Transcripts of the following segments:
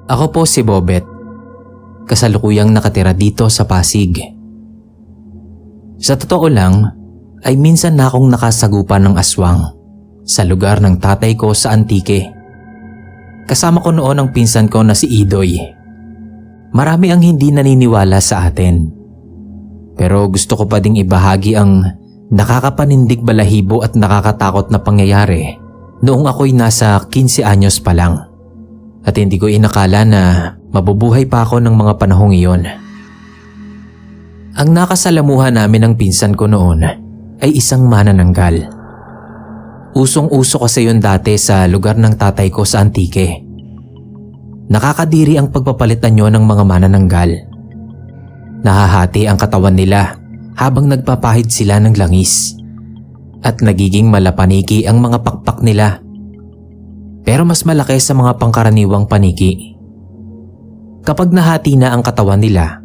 Ako po si Bobet. Kasalukuyang nakatira dito sa Pasig. Sa totoo lang, ay minsan na akong nakasagupan ng aswang sa lugar ng tatay ko sa Antique. Kasama ko noon ang pinsan ko na si Idoy. Marami ang hindi naniniwala sa atin. Pero gusto ko pa ding ibahagi ang nakakapanindig balahibo at nakakatakot na pangyayari noong ako'y nasa 15 anyos pa lang. At hindi ko inakala na mabubuhay pa ako ng mga panahong iyon. Ang nakasalamuhan namin ng pinsan ko noon ay isang manananggal. Usong-uso kasi yun dati sa lugar ng tatay ko sa Antique. Nakakadiri ang pagpapalitan nyo ng mga manananggal. Nahahati ang katawan nila habang nagpapahid sila ng langis. At nagiging malapaniki ang mga pakpak nila. Pero mas malaki sa mga pangkaraniwang paniki. Kapag nahati na ang katawan nila,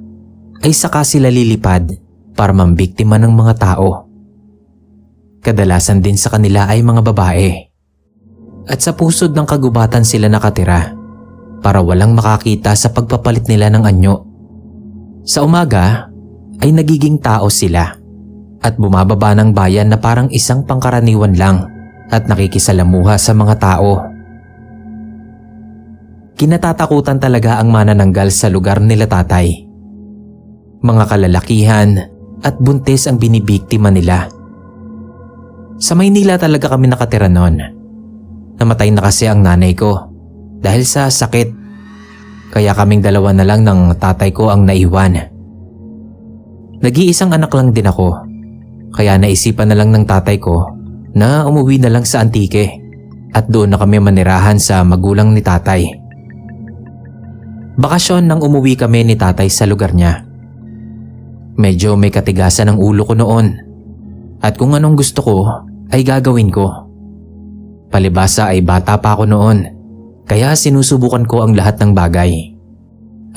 ay saka sila lilipad para mambiktima ng mga tao. Kadalasan din sa kanila ay mga babae. At sa pusod ng kagubatan sila nakatira para walang makakita sa pagpapalit nila ng anyo. Sa umaga ay nagiging tao sila at bumababa ng bayan na parang isang pangkaraniwan lang at nakikisalamuha sa mga tao. Kinatatakutan talaga ang manananggal sa lugar nila tatay. Mga kalalakihan at buntis ang binibiktima nila. Sa Maynila talaga kami nakatira noon. Namatay na kasi ang nanay ko dahil sa sakit. Kaya kaming dalawa na lang ng tatay ko ang naiwan. Nag-iisang anak lang din ako. Kaya naisipan na lang ng tatay ko na umuwi na lang sa Antique at doon na kami manirahan sa magulang ni tatay. Bakasyon nang umuwi kami ni tatay sa lugar niya. Medyo may katigasan ang ulo ko noon at kung anong gusto ko ay gagawin ko. Palibasa ay bata pa ako noon kaya sinusubukan ko ang lahat ng bagay.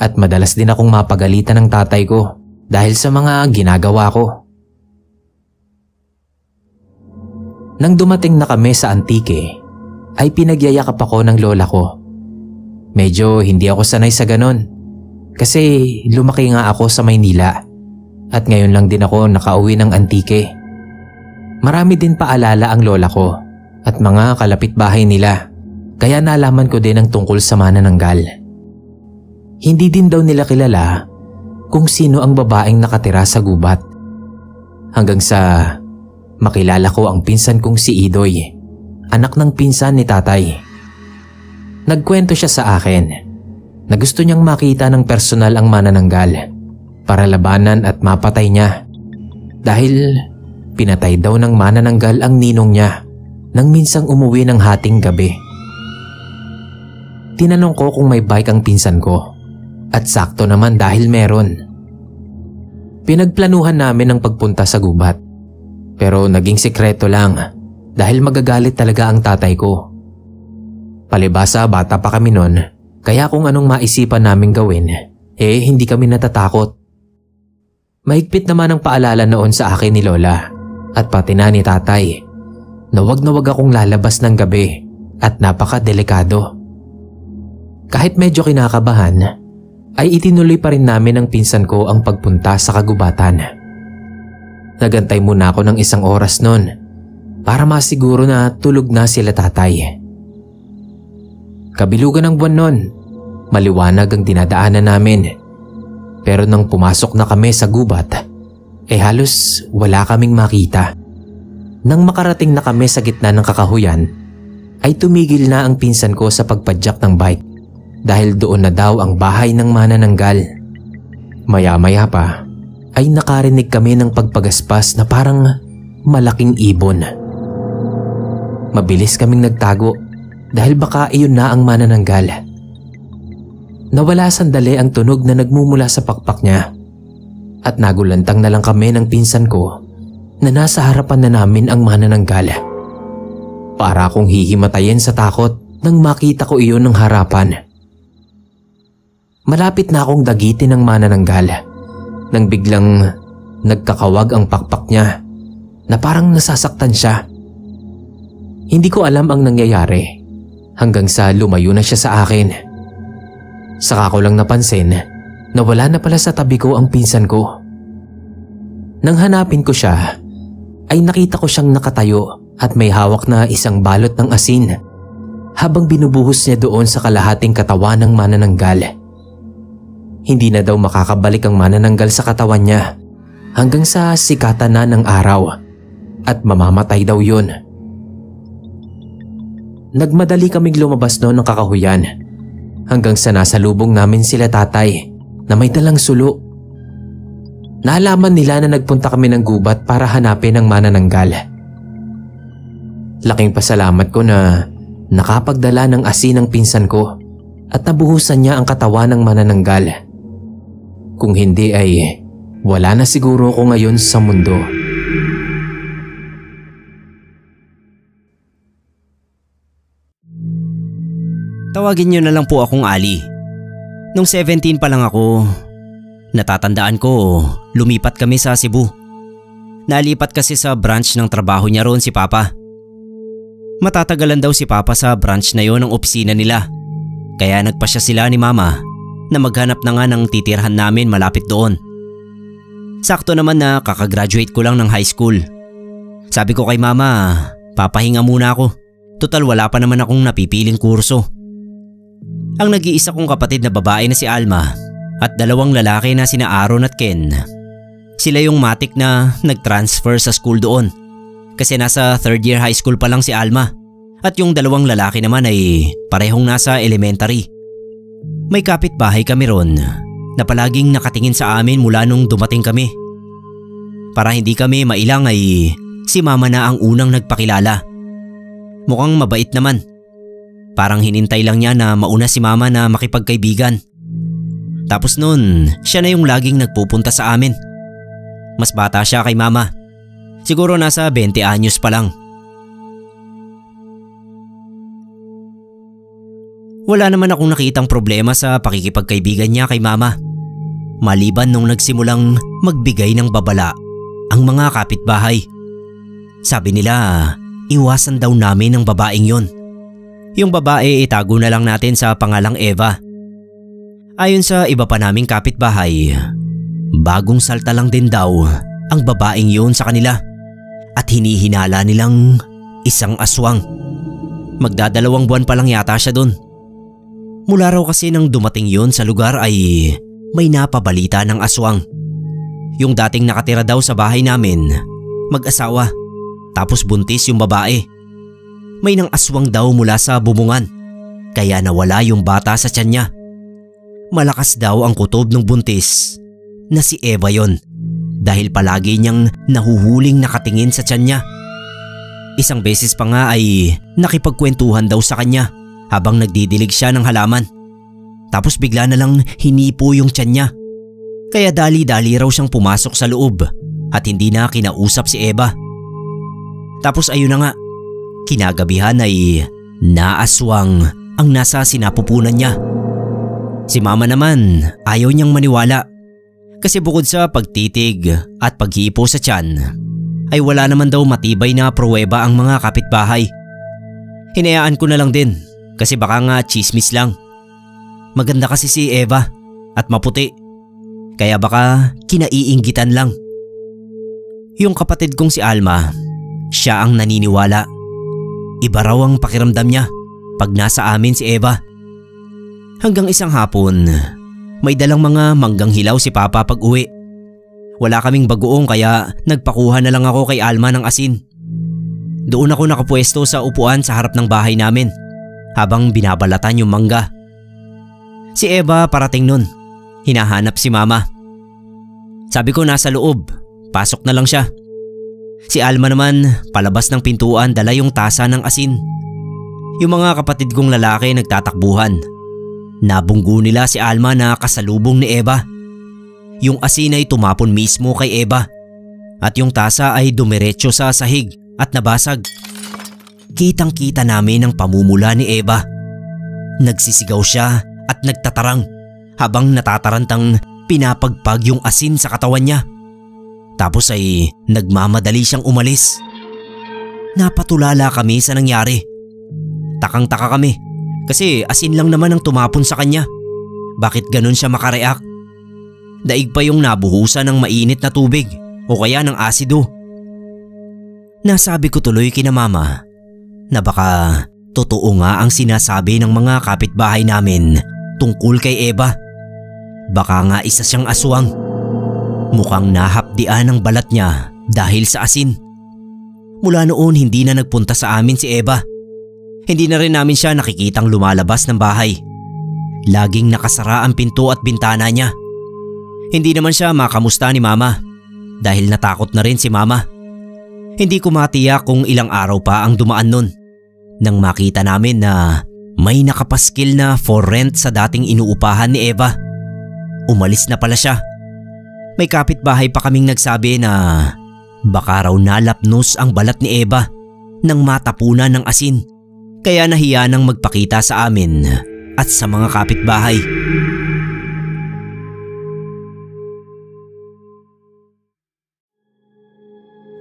At madalas din akong mapagalitan ng tatay ko dahil sa mga ginagawa ko. Nang dumating na kami sa Antique ay pinagyayakap ako ng lola ko. Medyo hindi ako sanay sa ganon kasi lumaki nga ako sa Maynila at ngayon lang din ako nakauwi ng Antique. Marami din paalala ang lola ko at mga kalapitbahay nila kaya nalaman ko din ang tungkol sa manananggal. Hindi din daw nila kilala kung sino ang babaeng nakatira sa gubat. Hanggang sa makilala ko ang pinsan kong si Idoy, anak ng pinsan ni tatay. Nagkwento siya sa akin na gusto niyang makita ng personal ang manananggal para labanan at mapatay niya dahil pinatay daw ng manananggal ang ninong niya nang minsang umuwi ng hating gabi. Tinanong ko kung may bike ang pinsan ko at sakto naman dahil meron. Pinagplanuhan namin ang pagpunta sa gubat pero naging sikreto lang dahil magagalit talaga ang tatay ko. Palibasa bata pa kami noon kaya kung anong maisipan naming gawin hindi kami natatakot. Mahigpit naman ang paalala noon sa akin ni lola at pati na ni tatay na wag akong lalabas ng gabi at napakadelikado. Kahit medyo kinakabahan ay itinuloy pa rin namin ng pinsan ko ang pagpunta sa kagubatan. Nagantay muna ako ng 1 oras noon para masiguro na tulog na sila tatay. Kabilugan ng buwan noon, maliwanag ang dinadaanan namin. Pero nang pumasok na kami sa gubat, halos wala kaming makita. Nang makarating na kami sa gitna ng kakahuyan, ay tumigil na ang pinsan ko sa pagpadyak ng bike dahil doon na daw ang bahay ng manananggal. Maya-maya pa ay nakarinig kami ng pagpagaspas na parang malaking ibon. Mabilis kaming nagtago dahil baka iyon na ang manananggal. Nawala sandali ang tunog na nagmumula sa pakpak niya at nagulantang na lang kami ng pinsan ko na nasa harapan na namin ang manananggal. Para akong hihimatayin sa takot nang makita ko iyon ng harapan. Malapit na akong dagitin ng manananggal nang biglang nagkakawag ang pakpak niya na parang nasasaktan siya. Hindi ko alam ang nangyayari hanggang sa lumayo na siya sa akin. Saka ko lang napansin na wala na pala sa tabi ko ang pinsan ko. Nang hanapin ko siya, ay nakita ko siyang nakatayo at may hawak na isang balot ng asin habang binubuhos niya doon sa kalahating katawan ng manananggal. Hindi na daw makakabalik ang manananggal sa katawan niya hanggang sa sikatan na ng araw at mamamatay daw yun. Nagmadali kaming lumabas noon ng kakahuyan hanggang sa nasalubong namin sila tatay na may dalang sulo. Naalaman nila na nagpunta kami ng gubat para hanapin ang manananggal. Laking pasalamat ko na nakapagdala ng asin ng pinsan ko at nabuhusan niya ang katawan ng manananggal. Kung hindi ay wala na siguro ako ngayon sa mundo. Tawagin niyo na lang po akong Ali. Nung 17 pa lang ako, natatandaan ko lumipat kami sa Cebu. Nalipat kasi sa branch ng trabaho niya roon si Papa. Matatagalan daw si Papa sa branch na yon ng opisina nila. Kaya nagpasya sila ni Mama na maghanap na nga ng titirhan namin malapit doon. Sakto naman na kakagraduate ko lang ng high school. Sabi ko kay Mama, papahinga muna ako. Total wala pa naman akong napipiling kurso. Ang nag-iisa kong kapatid na babae na si Alma at dalawang lalaki na sina Aaron at Ken. Sila yung matik na nag-transfer sa school doon. Kasi nasa third year high school pa lang si Alma. At yung dalawang lalaki naman ay parehong nasa elementary. May kapitbahay kami ron na palaging nakatingin sa amin mula nung dumating kami. Para hindi kami mailang ay si Mama na ang unang nagpakilala. Mukhang mabait naman. Parang hinintay lang niya na mauna si Mama na makipagkaibigan. Tapos nun, siya na yung laging nagpupunta sa amin. Mas bata siya kay Mama. Siguro nasa 20 anyos pa lang. Wala naman akong nakitang problema sa pakikipagkaibigan niya kay Mama. Maliban nung nagsimulang magbigay ng babala ang mga kapitbahay. Sabi nila, iwasan daw namin ang babaeng yon. Yung babae itago na lang natin sa pangalang Eva. Ayon sa iba pa naming kapitbahay, bagong salta lang din daw ang babaeng yon sa kanila at hinihinala nilang isang aswang. Magdadalawang buwan pa lang yata siya dun. Mula raw kasi nang dumating yon sa lugar ay may napabalita ng aswang. Yung dating nakatira daw sa bahay namin, mag-asawa, tapos buntis yung babae. May nang aswang daw mula sa bubungan, kaya nawala yung bata sa tiyan niya. Malakas daw ang kutob ng buntis na si Eva yon dahil palagi niyang nahuhuling nakatingin sa tiyan niya. Isang beses pa nga ay nakipagkwentuhan daw sa kanya habang nagdidilig siya ng halaman. Tapos bigla na lang hinipo yung tiyan niya. Kaya dali-dali raw siyang pumasok sa loob at hindi na kinausap si Eva. Tapos ayun na nga, kinagabihan ay naaswang ang nasa sinapupunan niya. Si Mama naman ayaw niyang maniwala kasi bukod sa pagtitig at paghipo sa tiyan ay wala naman daw matibay na pruweba ang mga kapitbahay. Hinayaan ko na lang din kasi baka nga chismis lang. Maganda kasi si Eva at maputi, kaya baka kinaiinggitan lang. Yung kapatid kong si Alma, siya ang naniniwala. Iba raw ang pakiramdam niya pag nasa amin si Eva. Hanggang isang hapon, may dalang mga manggang hilaw si Papa pag uwi. Wala kaming bagoong kaya nagpakuha na lang ako kay Alma ng asin. Doon ako nakapwesto sa upuan sa harap ng bahay namin habang binabalatan yung mangga. Si Eva parating nun. Hinahanap si Mama. Sabi ko nasa loob, pasok na lang siya. Si Alma naman palabas ng pintuan dala yung tasa ng asin. Yung mga kapatid kong lalaki nagtatakbuhan. Nabunggo nila si Alma na kasalubong ni Eva. Yung asin ay tumapon mismo kay Eva at yung tasa ay dumiretso sa sahig at nabasag. Kitang-kita namin ang pamumula ni Eva. Nagsisigaw siya at nagtatarang habang natatarantang pinapagpag yung asin sa katawan niya. Tapos ay nagmamadali siyang umalis. Napatulala kami sa nangyari. Takang-taka kami kasi asin lang naman ang tumapon sa kanya. bakit ganun siya makareact. Daig pa yung nabuhusan ng mainit na tubig o kaya ng asido. Nasabi ko tuloy kina mama na baka totoo nga ang sinasabi ng mga kapitbahay namin tungkol kay Eva. Baka nga isa siyang aswang. Mukhang nahapdian ang balat niya dahil sa asin. Mula noon hindi na nagpunta sa amin si Eva. Hindi na rin namin siya nakikitang lumalabas ng bahay. Laging nakasara ang pinto at bintana niya. Hindi naman siya makamusta ni mama dahil natakot na rin si mama. Hindi ko matiyak kung ilang araw pa ang dumaan nun nang makita namin na may nakapaskil na for rent sa dating inuupahan ni Eva. Umalis na pala siya. May kapitbahay pa kaming nagsabi na baka raw nalapnos ang balat ni Eva nang matapunan ng asin, kaya nahiya nang magpakita sa amin at sa mga kapitbahay.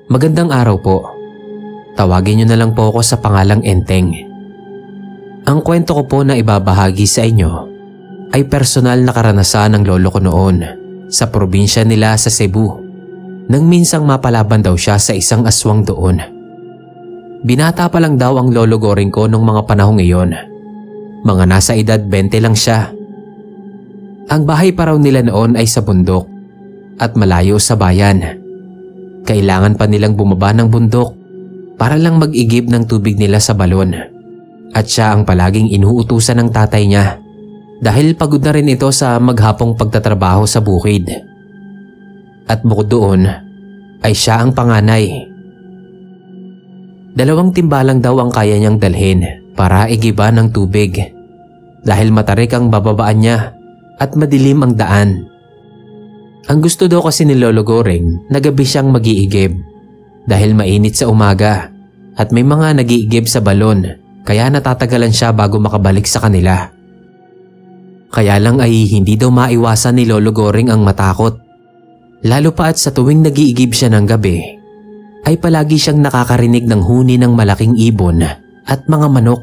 Magandang araw po. Tawagin niyo na lang po ako sa pangalang Enteng. Ang kwento ko po na ibabahagi sa inyo ay personal na karanasan ng lolo ko noon sa probinsya nila sa Cebu nang minsang mapalaban daw siya sa isang aswang doon. Binata pa lang daw ang lolo Goring ko nung mga panahong iyon. Mga nasa edad 20 lang siya. Ang bahay pa raw nila noon ay sa bundok at malayo sa bayan. Kailangan pa nilang bumaba ng bundok para lang mag-igib ng tubig nila sa balon. At siya ang palaging inuutusan ng tatay niya dahil pagod na rin ito sa maghapong pagtatrabaho sa bukid. At bukod doon ay siya ang panganay. 2 timbalang daw ang kaya niyang dalhin para igiban ng tubig dahil matarik ang bababaan niya at madilim ang daan. Ang gusto daw kasi ni Lolo Goring na gabi siyang mag-iigib dahil mainit sa umaga at may mga nag-iigib sa balon kaya natatagalan siya bago makabalik sa kanila. Kaya lang ay hindi daw maiwasan ni Lolo Goring ang matakot. Lalo pa at sa tuwing nag-iigib siya ng gabi ay palagi siyang nakakarinig ng huni ng malaking ibon at mga manok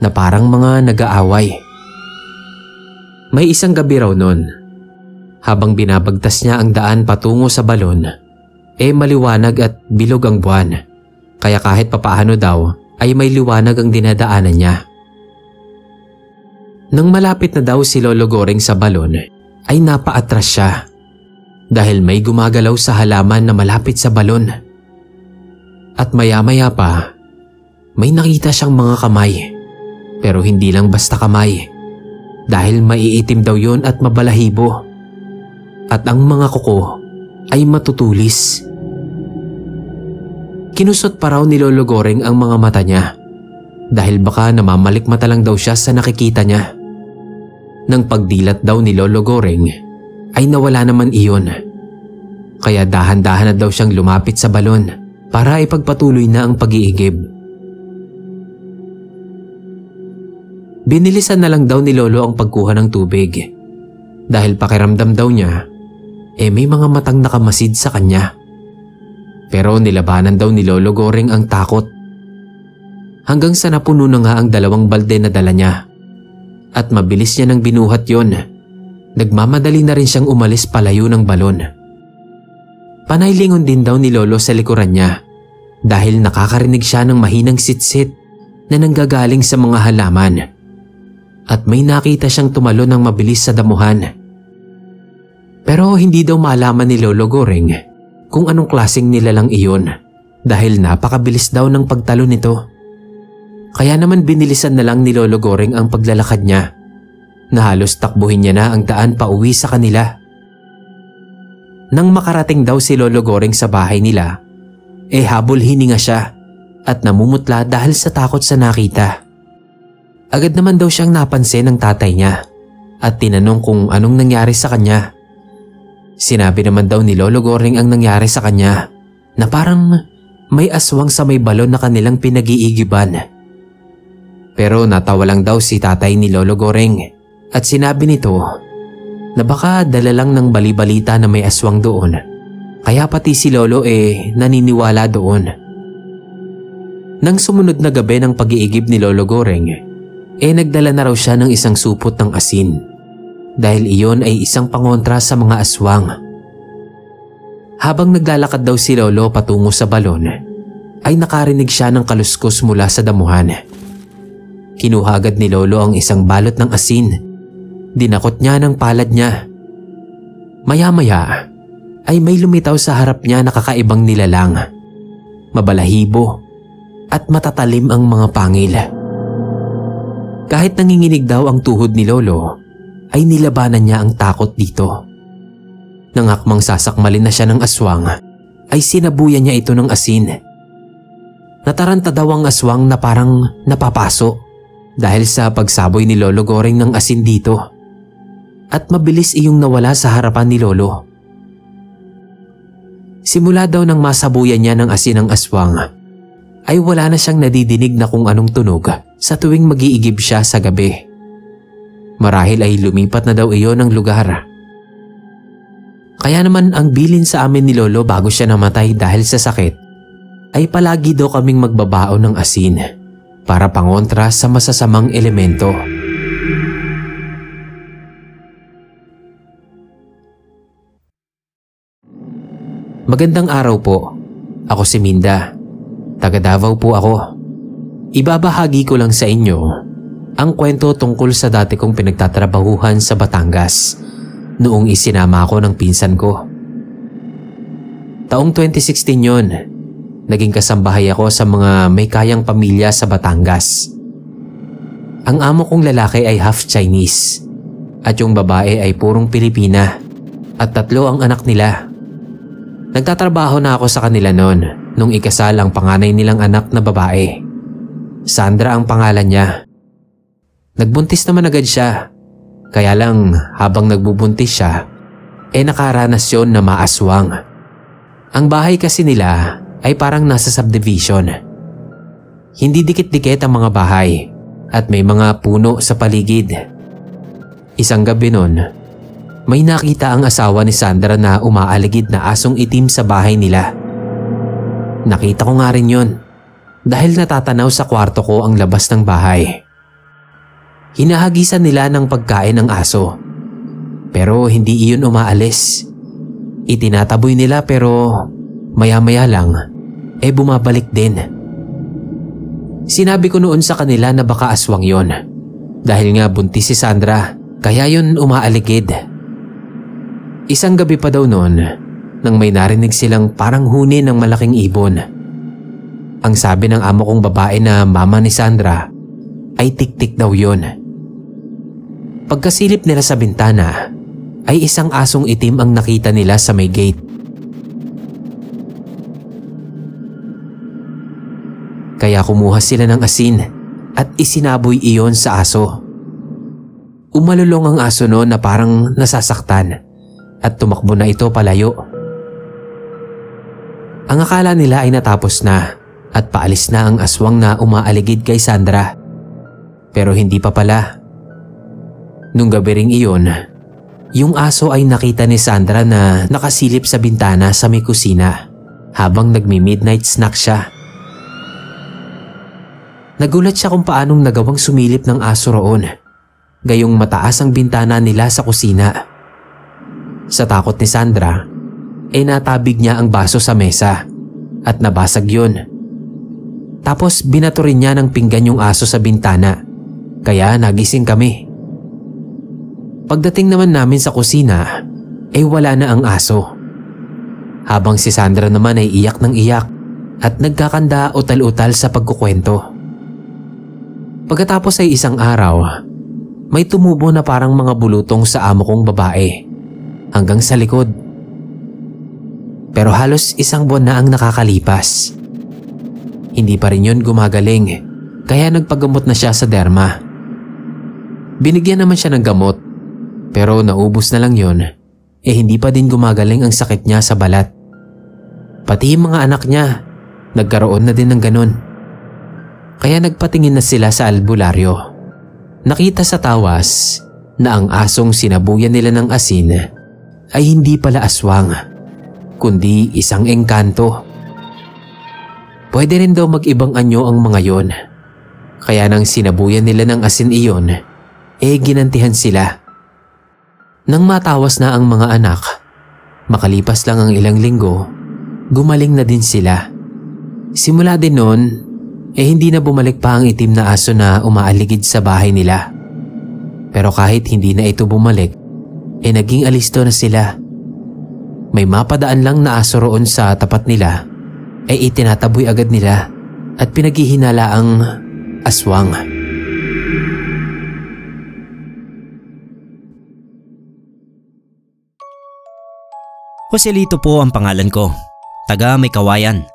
na parang mga nag-aaway. May isang gabi raw nun. Habang binabagtas niya ang daan patungo sa balon, maliwanag at bilog ang buwan. Kaya kahit papaano daw ay may liwanag ang dinadaanan niya. Nang malapit na daw si Lolo Goring sa balon, ay napaatras siya dahil may gumagalaw sa halaman na malapit sa balon. At maya-maya pa, may nakita siyang mga kamay. Pero hindi lang basta kamay dahil maiitim daw yon at mabalahibo. At ang mga kuko ay matutulis. Kinusot pa raw ni Lolo Goring ang mga mata niya dahil baka namamalikmata lang daw siya sa nakikita niya. Nang pagdilat daw ni Lolo Goring ay nawala naman iyon. Kaya dahan-dahan na daw siyang lumapit sa balon para ipagpatuloy na ang pag-iigib. Binilisan na lang daw ni Lolo ang pagkuha ng tubig dahil pakiramdam daw niya may mga matang nakamasid sa kanya. Pero nilabanan daw ni Lolo Goring ang takot. Hanggang sa napuno na nga ang 2 balde na dala niya. At mabilis niya nang binuhat yon. Nagmamadali na rin siyang umalis palayo ng balon. Panaylingon din daw ni Lolo sa likuran niya dahil nakakarinig siya ng mahinang sitsit na nanggagaling sa mga halaman. At may nakita siyang tumalon ng mabilis sa damuhan. Pero hindi daw malaman ni Lolo Goring kung anong klaseng nilalang iyon dahil napakabilis daw ng pagtalo nito. Kaya naman binilisan na lang ni Lolo Goring ang paglalakad niya na halos takbuhin niya na ang daan pauwi sa kanila. Nang makarating daw si Lolo Goring sa bahay nila, habol hininga siya at namumutla dahil sa takot sa nakita. Agad naman daw siyang napansin ng tatay niya at tinanong kung anong nangyari sa kanya. Sinabi naman daw ni Lolo Goring ang nangyari sa kanya na parang may aswang sa may balon na kanilang pinag-iigiban. Pero natawa lang daw si tatay ni Lolo Goring at sinabi nito na baka dala lang ng bali-balita na may aswang doon. Kaya pati si Lolo naniniwala doon. Nang sumunod na gabi ng pag-iigib ni Lolo Goring, nagdala na raw siya ng isang supot ng asin. dahil iyon ay isang pangontra sa mga aswang. Habang naglalakad daw si Lolo patungo sa balon, ay nakarinig siya ng kaluskos mula sa damuhan. Kinuha agad ni Lolo ang isang balot ng asin. Dinakot niya ng palad niya. Maya-maya ay may lumitaw sa harap niya na kakaibang nilalang. Mabalahibo at matatalim ang mga pangil. Kahit nanginginig daw ang tuhod ni Lolo, ay nilabanan niya ang takot dito. Nang akmang sasakmalin na siya ng aswang, ay sinabuyan niya ito ng asin. Nataranta daw ang aswang na parang napapaso dahil sa pagsaboy ni Lolo Goreng ng asin dito. At mabilis iyong nawala sa harapan ni Lolo. Simula daw nang masabuyan niya ng asin ang aswang, ay wala na siyang nadidinig na kung anong tunog sa tuwing mag-iigib siya sa gabi. Marahil ay lumipat na daw iyon ng lugar. Kaya naman ang bilin sa amin ni Lolo bago siya namatay dahil sa sakit, ay palagi daw kaming magbabaon ng asin para pangontra sa masasamang elemento. Magandang araw po. Ako si Minda. Taga Davao po ako. Ibabahagi ko lang sa inyo ang kwento tungkol sa dati kong pinagtatrabahuhan sa Batangas noong isinama ako ng pinsan ko. Taong 2016 yon, naging kasambahay ako sa mga may kayang pamilya sa Batangas. Ang amo kong lalaki ay half Chinese at yung babae ay purong Pilipina at 3 ang anak nila. Nagtatrabaho na ako sa kanila noon nung ikasal ang panganay nilang anak na babae. Sandra ang pangalan niya. Nagbuntis naman agad siya. Kaya lang habang nagbubuntis siya, nakaranas yun na maaswang. Ang bahay kasi nila ay parang nasa subdivision. Hindi dikit-dikit ang mga bahay at may mga puno sa paligid. Isang gabi noon, may nakita ang asawa ni Sandra na umaaligid na asong itim sa bahay nila. Nakita ko nga rin yun dahil natatanaw sa kwarto ko ang labas ng bahay. Hinahagisan nila ng pagkain ang aso, pero hindi iyon umaalis. Itinataboy nila pero maya-maya lang bumabalik din. Sinabi ko noon sa kanila na baka aswang yon dahil nga buntis si Sandra kaya yun umaaligid. Isang gabi pa daw noon nang may narinig silang parang huni ng malaking ibon. Ang sabi ng amo kong babae na mama ni Sandra ay tik-tik daw yun. Pagkasilip nila sa bintana ay isang asong itim ang nakita nila sa may gate. Kaya kumuha sila ng asin at isinaboy iyon sa aso. Umalulong ang aso noon na parang nasasaktan at tumakbo na ito palayo. Ang akala nila ay natapos na at paalis na ang aswang na umaaligid kay Sandra. Pero hindi pa pala. Nung gabi ring iyon, yung aso ay nakita ni Sandra na nakasilip sa bintana sa may kusina habang nagmi-midnight snack siya. Nagulat siya kung paanong nagawang sumilip ng aso roon, gayong mataas ang bintana nila sa kusina. Sa takot ni Sandra, natabig niya ang baso sa mesa at nabasag yun. Tapos binato rin niya ng pinggan yung aso sa bintana, kaya nagising kami. Pagdating naman namin sa kusina, wala na ang aso. Habang si Sandra naman ay iyak ng iyak at nagkakanda utal-utal sa pagkukwento. Pagkatapos ay isang araw, may tumubo na parang mga bulutong sa amo kong babae hanggang sa likod. Pero halos 1 buwan na ang nakakalipas. Hindi pa rin yun gumagaling, kaya nagpagamot na siya sa derma. Binigyan naman siya ng gamot, pero naubos na lang yun, hindi pa din gumagaling ang sakit niya sa balat. Pati yung mga anak niya, nagkaroon na din ng ganun. Kaya nagpatingin na sila sa albularyo. Nakita sa tawas na ang asong sinabuyan nila ng asin ay hindi pala aswang, kundi isang engkanto. Pwede rin daw mag-ibang anyo ang mga yon. Kaya nang sinabuyan nila ng asin iyon, ginantihan sila. Nang matawas na ang mga anak, makalipas lang ang ilang linggo, gumaling na din sila. Simula din noon, hindi na bumalik pa ang itim na aso na umaaligid sa bahay nila. Pero kahit hindi na ito bumalik, naging alisto na sila. May mapadaan lang na aso roon sa tapat nila, itinataboy agad nila at pinaghihinala ang aswang. Joselito po ang pangalan ko, taga May Kawayan.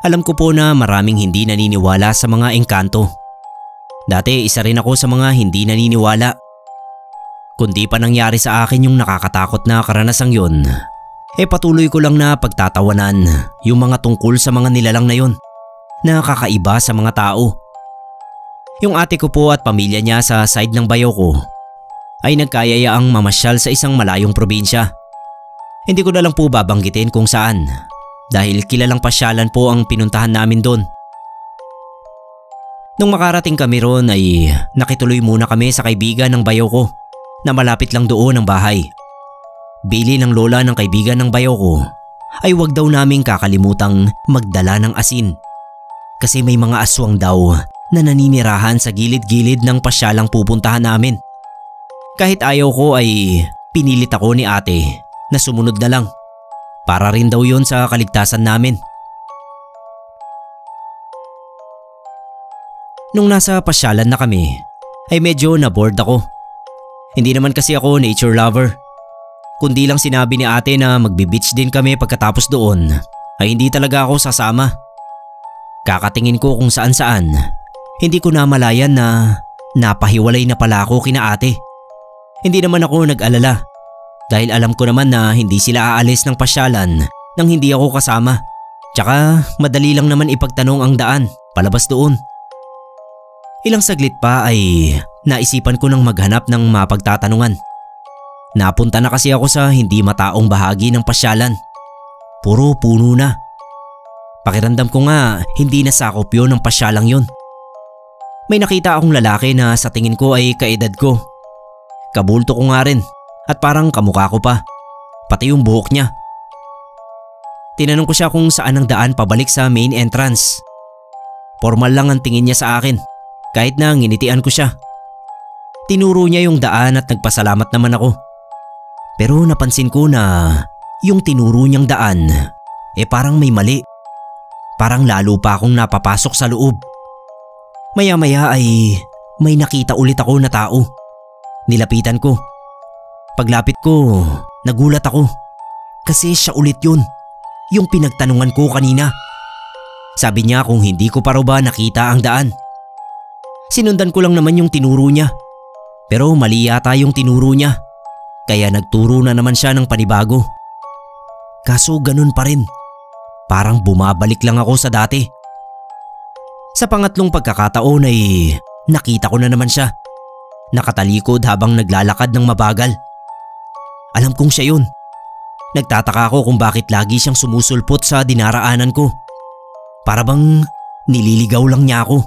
Alam ko po na maraming hindi naniniwala sa mga engkanto. Dati isa rin ako sa mga hindi naniniwala. Kundi pa nangyari sa akin yung nakakatakot na karanasang yun, patuloy ko lang na pagtatawanan yung mga tungkol sa mga nilalang na yun na kakaiba sa mga tao. Yung ate ko po at pamilya niya sa side ng bayaw ko ay nagkayayaang mamasyal sa isang malayong probinsya. Hindi ko na lang po babanggitin kung saan dahil kilalang pasyalan po ang pinuntahan namin doon. Nung makarating kami roon ay nakituloy muna kami sa kaibigan ng bayaw ko na malapit lang doon ang bahay. Bili ng lola ng kaibigan ng bayaw ko ay wag daw naming kakalimutang magdala ng asin kasi may mga aswang daw na naninirahan sa gilid-gilid ng pasyalang pupuntahan namin. Kahit ayaw ko ay pinilit ako ni ate na sumunod na lang para rin daw yon sa kaligtasan namin. Nung nasa pasyalan na kami ay medyo na-bored ako. Hindi naman kasi ako nature lover. Kundi lang sinabi ni ate na magbe-beach din kami pagkatapos doon ay hindi talaga ako sasama. Kakatingin ko kung saan-saan, hindi ko namalayan na napahiwalay na pala ako kina ate. Hindi naman ako nag-alala dahil alam ko naman na hindi sila aalis ng pasyalan nang hindi ako kasama. Tsaka madali lang naman ipagtanong ang daan palabas doon. Ilang saglit pa ay naisipan ko nang maghanap ng mapagtatanungan. Napunta na kasi ako sa hindi mataong bahagi ng pasyalan. Puro puno na. Pakiramdam ko nga hindi nasakop yun ng pasyalang yun. May nakita akong lalaki na sa tingin ko ay kaedad ko. Kabulto ko nga rin at parang kamukha ko pa. Pati yung buhok niya. Tinanong ko siya kung saan ang daan pabalik sa main entrance. Formal lang ang tingin niya sa akin kahit na nginitian ko siya. Tinuro niya yung daan at nagpasalamat naman ako. Pero napansin ko na yung tinuro niyang daan parang may mali. Parang lalo pa akong napapasok sa loob. Maya-maya ay may nakita ulit ako na tao. Nilapitan ko. Paglapit ko, nagulat ako. Kasi siya ulit yun. Yung pinagtanungan ko kanina. Sabi niya kung hindi ko pa raw ba nakita ang daan. Sinundan ko lang naman yung tinuro niya. Pero mali yata yung tinuro niya. Kaya nagturo na naman siya ng panibago. Kaso ganun pa rin. Parang bumabalik lang ako sa dati. Sa pangatlong pagkakataon ay nakita ko na naman siya. Nakatalikod habang naglalakad ng mabagal. Alam kong siya yun. Nagtataka ako kung bakit lagi siyang sumusulpot sa dinaraanan ko. Para bang nililigaw lang niya ako.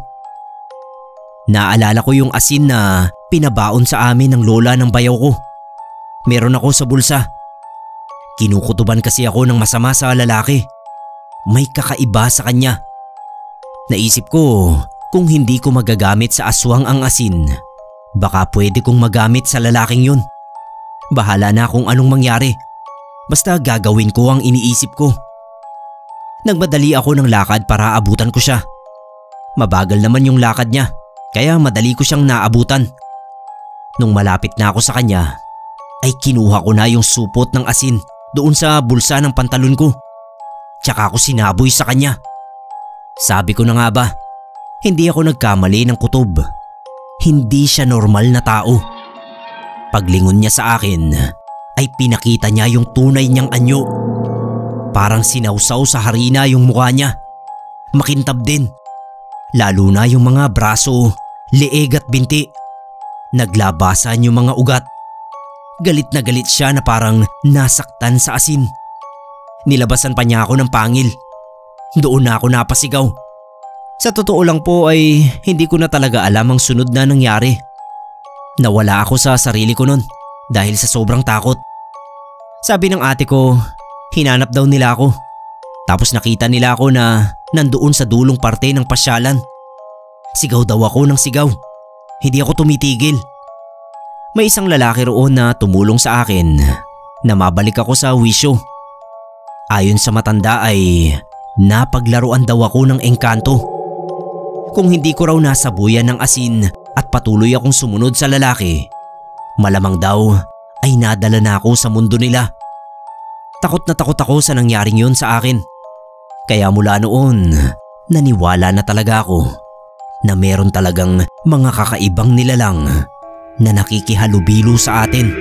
Naalala ko yung asin na pinabaon sa amin ng lola ng bayaw ko. Meron ako sa bulsa. Kinukutuban kasi ako ng masama sa lalaki. May kakaiba sa kanya. Naisip ko kung hindi ko magagamit sa aswang ang asin, baka pwede kong magamit sa lalaking yun. Bahala na kung anong mangyari. Basta gagawin ko ang iniisip ko. Nagmadali ako ng lakad para abutan ko siya. Mabagal naman yung lakad niya, kaya madali ko siyang naabutan. Nung malapit na ako sa kanya, ay kinuha ko na yung supot ng asin doon sa bulsa ng pantalon ko. Tsaka ako sinaboy sa kanya. Sabi ko na nga ba, hindi ako nagkamali ng kutob. Hindi siya normal na tao. Paglingon niya sa akin, ay pinakita niya yung tunay niyang anyo. Parang sinawsaw sa harina yung mukha niya. Makintab din. Lalo na yung mga braso, leeg at binti. Naglabasan yung mga ugat. Galit na galit siya na parang nasaktan sa asin. Nilabasan pa niya ako ng pangil. Doon na ako napasigaw. Sa totoo lang po ay hindi ko na talaga alam ang sunod na nangyari. Nawala ako sa sarili ko nun dahil sa sobrang takot. Sabi ng ate ko, hinanap daw nila ako. Tapos nakita nila ako na nandoon sa dulong parte ng pasyalan. Sigaw daw ako ng sigaw. Hindi ako tumitigil. May isang lalaki roon na tumulong sa akin na mabalik ako sa wisyo. Ayon sa matanda ay napaglaruan daw ako ng engkanto. Kung hindi ko raw nasabuyan ng asin at patuloy akong sumunod sa lalaki, malamang daw ay nadala na ako sa mundo nila. Takot na takot ako sa nangyaring yun sa akin. Kaya mula noon, naniwala na talaga ako na meron talagang mga kakaibang nilalang na nakikihalubilo sa atin.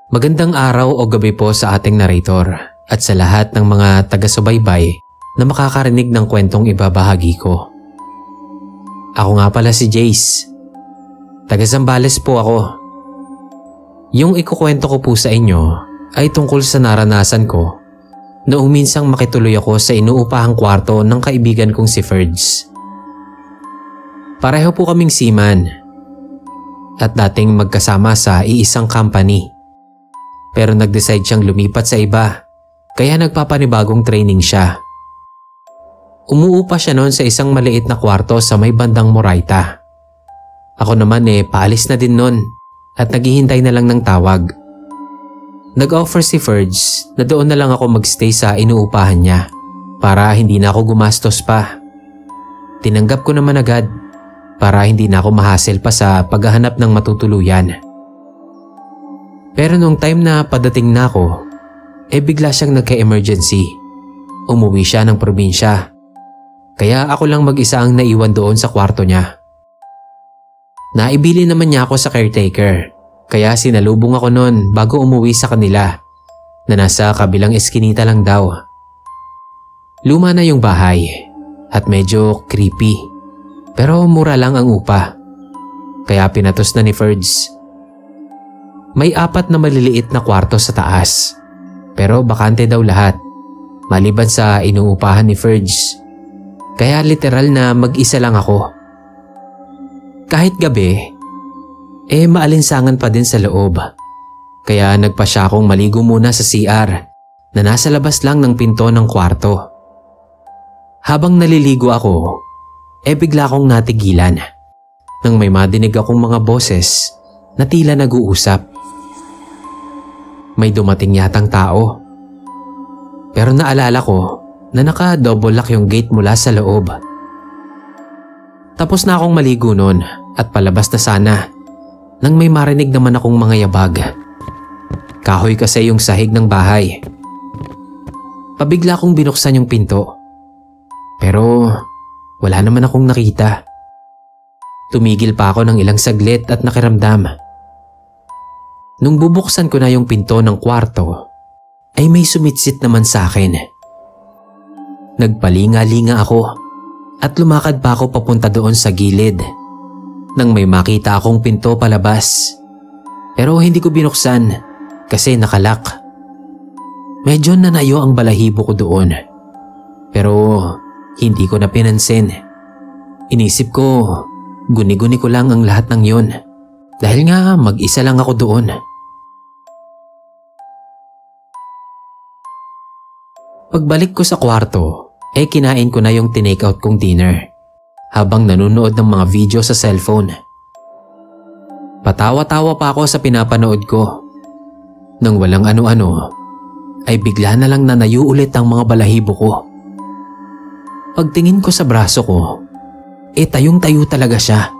Magandang araw o gabi po sa ating narrator at sa lahat ng mga taga-subaybay na makakarinig ng kwentong ibabahagi ko. Ako nga pala si Jace. Taga Zambales po ako. Yung ikukwento ko po sa inyo ay tungkol sa naranasan ko noong minsang makituloy ako sa inuupahang kwarto ng kaibigan kong si Ferds. Pareho po kaming seaman at dating magkasama sa iisang company. Pero nag-decide siyang lumipat sa iba kaya nagpapanibagong training siya. Umuupa siya noon sa isang maliit na kwarto sa may bandang Moraita. Ako naman paalis na din noon at naghihintay na lang ng tawag. Nag-offer si Ferds na doon na lang ako magstay sa inuupahan niya para hindi na ako gumastos pa. Tinanggap ko naman agad para hindi na ako mahassle pa sa paghahanap ng matutuluyan. Pero nung time na padating na ako, bigla siyang nagka-emergency. Umuwi siya ng probinsya. Kaya ako lang mag-isa ang naiwan doon sa kwarto niya. Naibili naman niya ako sa caretaker, kaya sinalubong ako noon bago umuwi sa kanila na nasa kabilang eskinita lang daw. Luma na yung bahay at medyo creepy, pero mura lang ang upa, kaya pinatos na ni Ferds. May 4 na maliliit na kwarto sa taas, pero bakante daw lahat maliban sa inuupahan ni Ferds, kaya literal na mag-isa lang ako. Kahit gabi, maalinsangan pa din sa loob. Kaya nagpa siya akong maligo muna sa CR na nasa labas lang ng pinto ng kwarto. Habang naliligo ako, bigla akong natigilan nang may madinig akong mga boses na tila nag-uusap. May dumating yatang tao. Pero naalala ko na naka-double lock yung gate mula sa loob. Tapos na akong maligo noon at palabas na sana nang may marinig naman akong mga yabag. Kahoy kasi yung sahig ng bahay. Pabigla akong binuksan yung pinto. Pero wala naman akong nakita. Tumigil pa ako ng ilang saglit at nakiramdam. Nung bubuksan ko na yung pinto ng kwarto, ay may sumitsit naman sa akin. Nagpalinga-linga ako at lumakad pa ako papunta doon sa gilid nang may makita akong pinto palabas. Pero hindi ko binuksan kasi nakalak. Medyo nanayo ang balahibo ko doon. Pero hindi ko na pinansin. Inisip ko, guni-guni ko lang ang lahat ng yun. Dahil nga mag-isa lang ako doon. Pagbalik ko sa kwarto, kinain ko na yung tinake out kong dinner habang nanonood ng mga video sa cellphone. Patawa-tawa pa ako sa pinapanood ko. Nang walang ano-ano, ay bigla na lang nanayo ulit ang mga balahibo ko. Pagtingin ko sa braso ko, tayong-tayo talaga siya.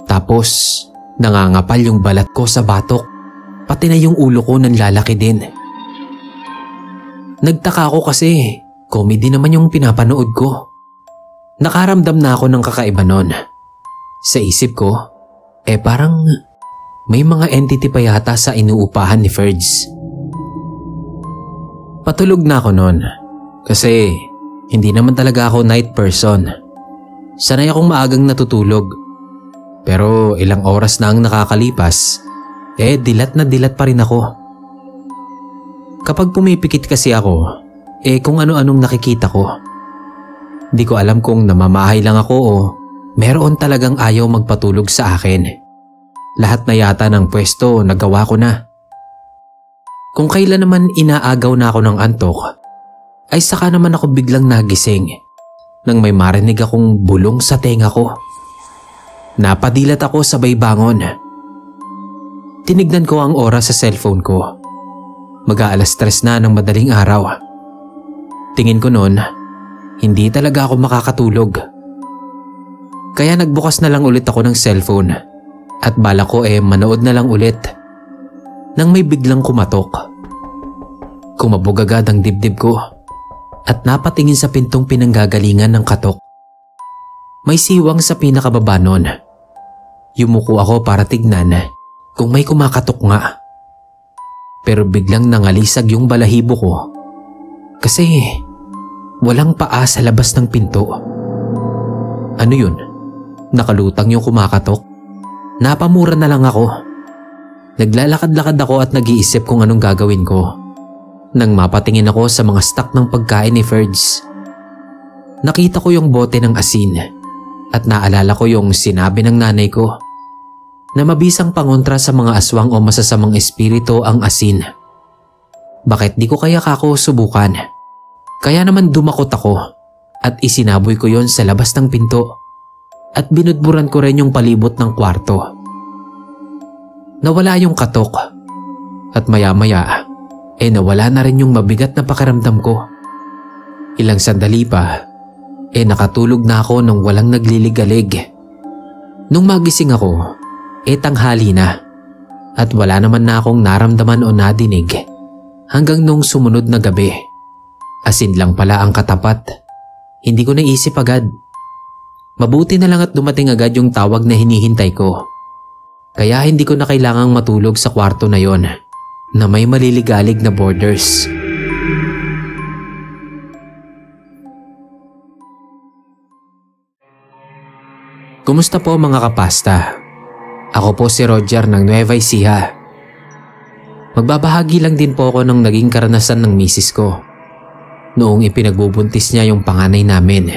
Tapos, nangangapal yung balat ko sa batok, pati na yung ulo ko nanlalaki din. Nagtaka ako kasi comedy naman yung pinapanood ko. Nakaramdam na ako ng kakaiba nun. Sa isip ko, parang may mga entity pa yata sa inuupahan ni Ferds. Patulog na ako nun kasi hindi naman talaga ako night person. Sanay akong maagang natutulog. Pero ilang oras na ang nakakalipas, dilat na dilat pa rin ako. Kapag pumipikit kasi ako, kung ano-anong nakikita ko. Di ko alam kung namamahay lang ako o meron talagang ayaw magpatulog sa akin. Lahat na yata ng pwesto nagawa ko na. Kung kailan naman inaagaw na ako ng antok, ay saka naman ako biglang nagising nang may marinig akong bulong sa tenga ko. Napadilat ako sabay bangon. Tinignan ko ang oras sa cellphone ko. Mag-aalas 3 na ng madaling araw. Tingin ko noon, hindi talaga ako makakatulog. Kaya nagbukas na lang ulit ako ng cellphone at balak ko manood na lang ulit. Nang may biglang kumatok. Kumabog agad ang dibdib ko at napatingin sa pintong pinanggagalingan ng katok. May siwang sa pinakababa nun. Yumuko ako para tignan kung may kumakatok nga. Pero biglang nangalisag yung balahibo ko kasi walang paa sa labas ng pinto. Ano yun? Nakalutang yung kumakatok? Napamura na lang ako. Naglalakad-lakad ako at nag-iisip kung anong gagawin ko nang mapatingin ako sa mga stock ng pagkain ni Ferds. Nakita ko yung bote ng asin at naalala ko yung sinabi ng nanay ko na mabisang pangontra sa mga aswang o masasamang espiritu ang asin. Bakit di ko kaya kako subukan? Kaya naman dumakot ako at isinaboy ko yon sa labas ng pinto at binudburan ko rin yung palibot ng kwarto. Nawala yung katok at maya-maya nawala na rin yung mabigat na pakiramdam ko. Ilang sandali pa nakatulog na ako nang walang nagliligalig. Nung magising ako tanghali na at wala naman na akong naramdaman o nadinig hanggang nung sumunod na gabi. Asin lang pala ang katapat. Hindi ko naisip agad. Mabuti na lang at dumating agad yung tawag na hinihintay ko. Kaya hindi ko na kailangang matulog sa kwarto na yon na may maliligalig na borders. Kumusta po mga kapasta? Ako po si Roger ng Nueva Ecija. Magbabahagi lang din po ako ng naging karanasan ng misis ko noong ipinagbubuntis niya yung panganay namin.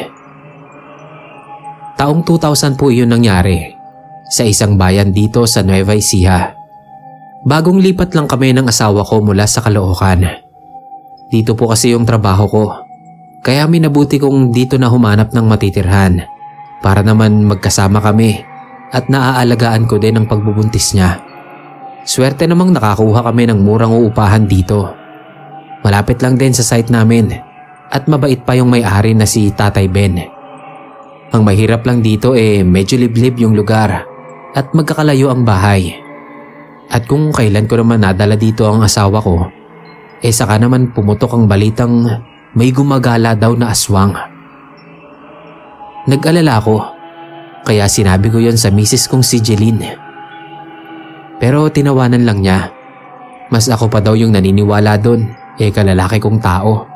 Taong 2000 po iyon nangyari sa isang bayan dito sa Nueva Ecija. Bagong lipat lang kami ng asawa ko mula sa Caloocan. Dito po kasi yung trabaho ko, kaya minabuti kong dito na humanap ng matitirhan para naman magkasama kami at naaalagaan ko din ang pagbubuntis niya. Swerte namang nakakuha kami ng murang uupahan dito. Malapit lang din sa site namin at mabait pa yung may-ari na si Tatay Ben. Ang mahirap lang dito medyo liblib yung lugar at magkakalayo ang bahay. At kung kailan ko naman nadala dito ang asawa ko, saka naman pumutok ang balitang may gumagala daw na aswang. Nag-alala ako, kaya sinabi ko yon sa misis kong si Jeline. Pero tinawanan lang niya. Mas ako pa daw yung naniniwala doon, kalalaki kong tao.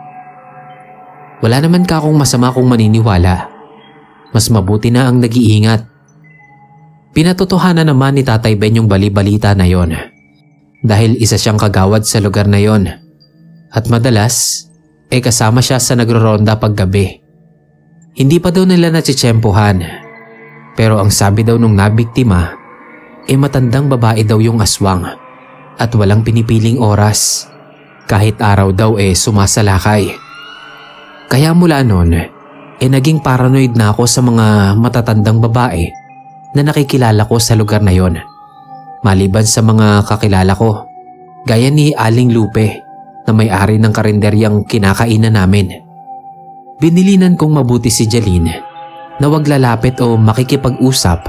Wala naman ka akong masama kung maniniwala. Mas mabuti na ang nag-iingat. Pinatotohanan naman ni Tatay Ben yung bali-balita na yon. Dahil isa siyang kagawad sa lugar na yon. At madalas, kasama siya sa nagroronda paggabi. Hindi pa daw nila natsitsyempohan. Pero ang sabi daw nung nabiktima, matandang babae daw yung aswang at walang pinipiling oras. Kahit araw daw sumasalakay. Kaya mula noon, naging paranoid na ako sa mga matatandang babae na nakikilala ko sa lugar na yon. Maliban sa mga kakilala ko, gaya ni Aling Lupe na may-ari ng karinderyang kinakainan namin. Binilinan kong mabuti si Jeline na wag lalapit o makikipag-usap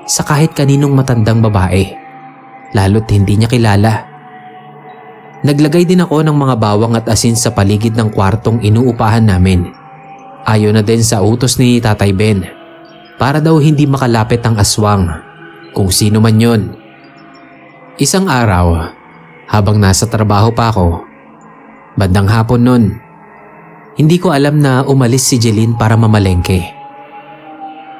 sa kahit kaninong matandang babae, lalo't hindi niya kilala. Naglagay din ako ng mga bawang at asin sa paligid ng kwartong inuupahan namin. Ayon na din sa utos ni Tatay Ben, para daw hindi makalapit ang aswang, kung sino man yon. Isang araw, habang nasa trabaho pa ako, bandang hapon nun, hindi ko alam na umalis si Jeline para mamalengke.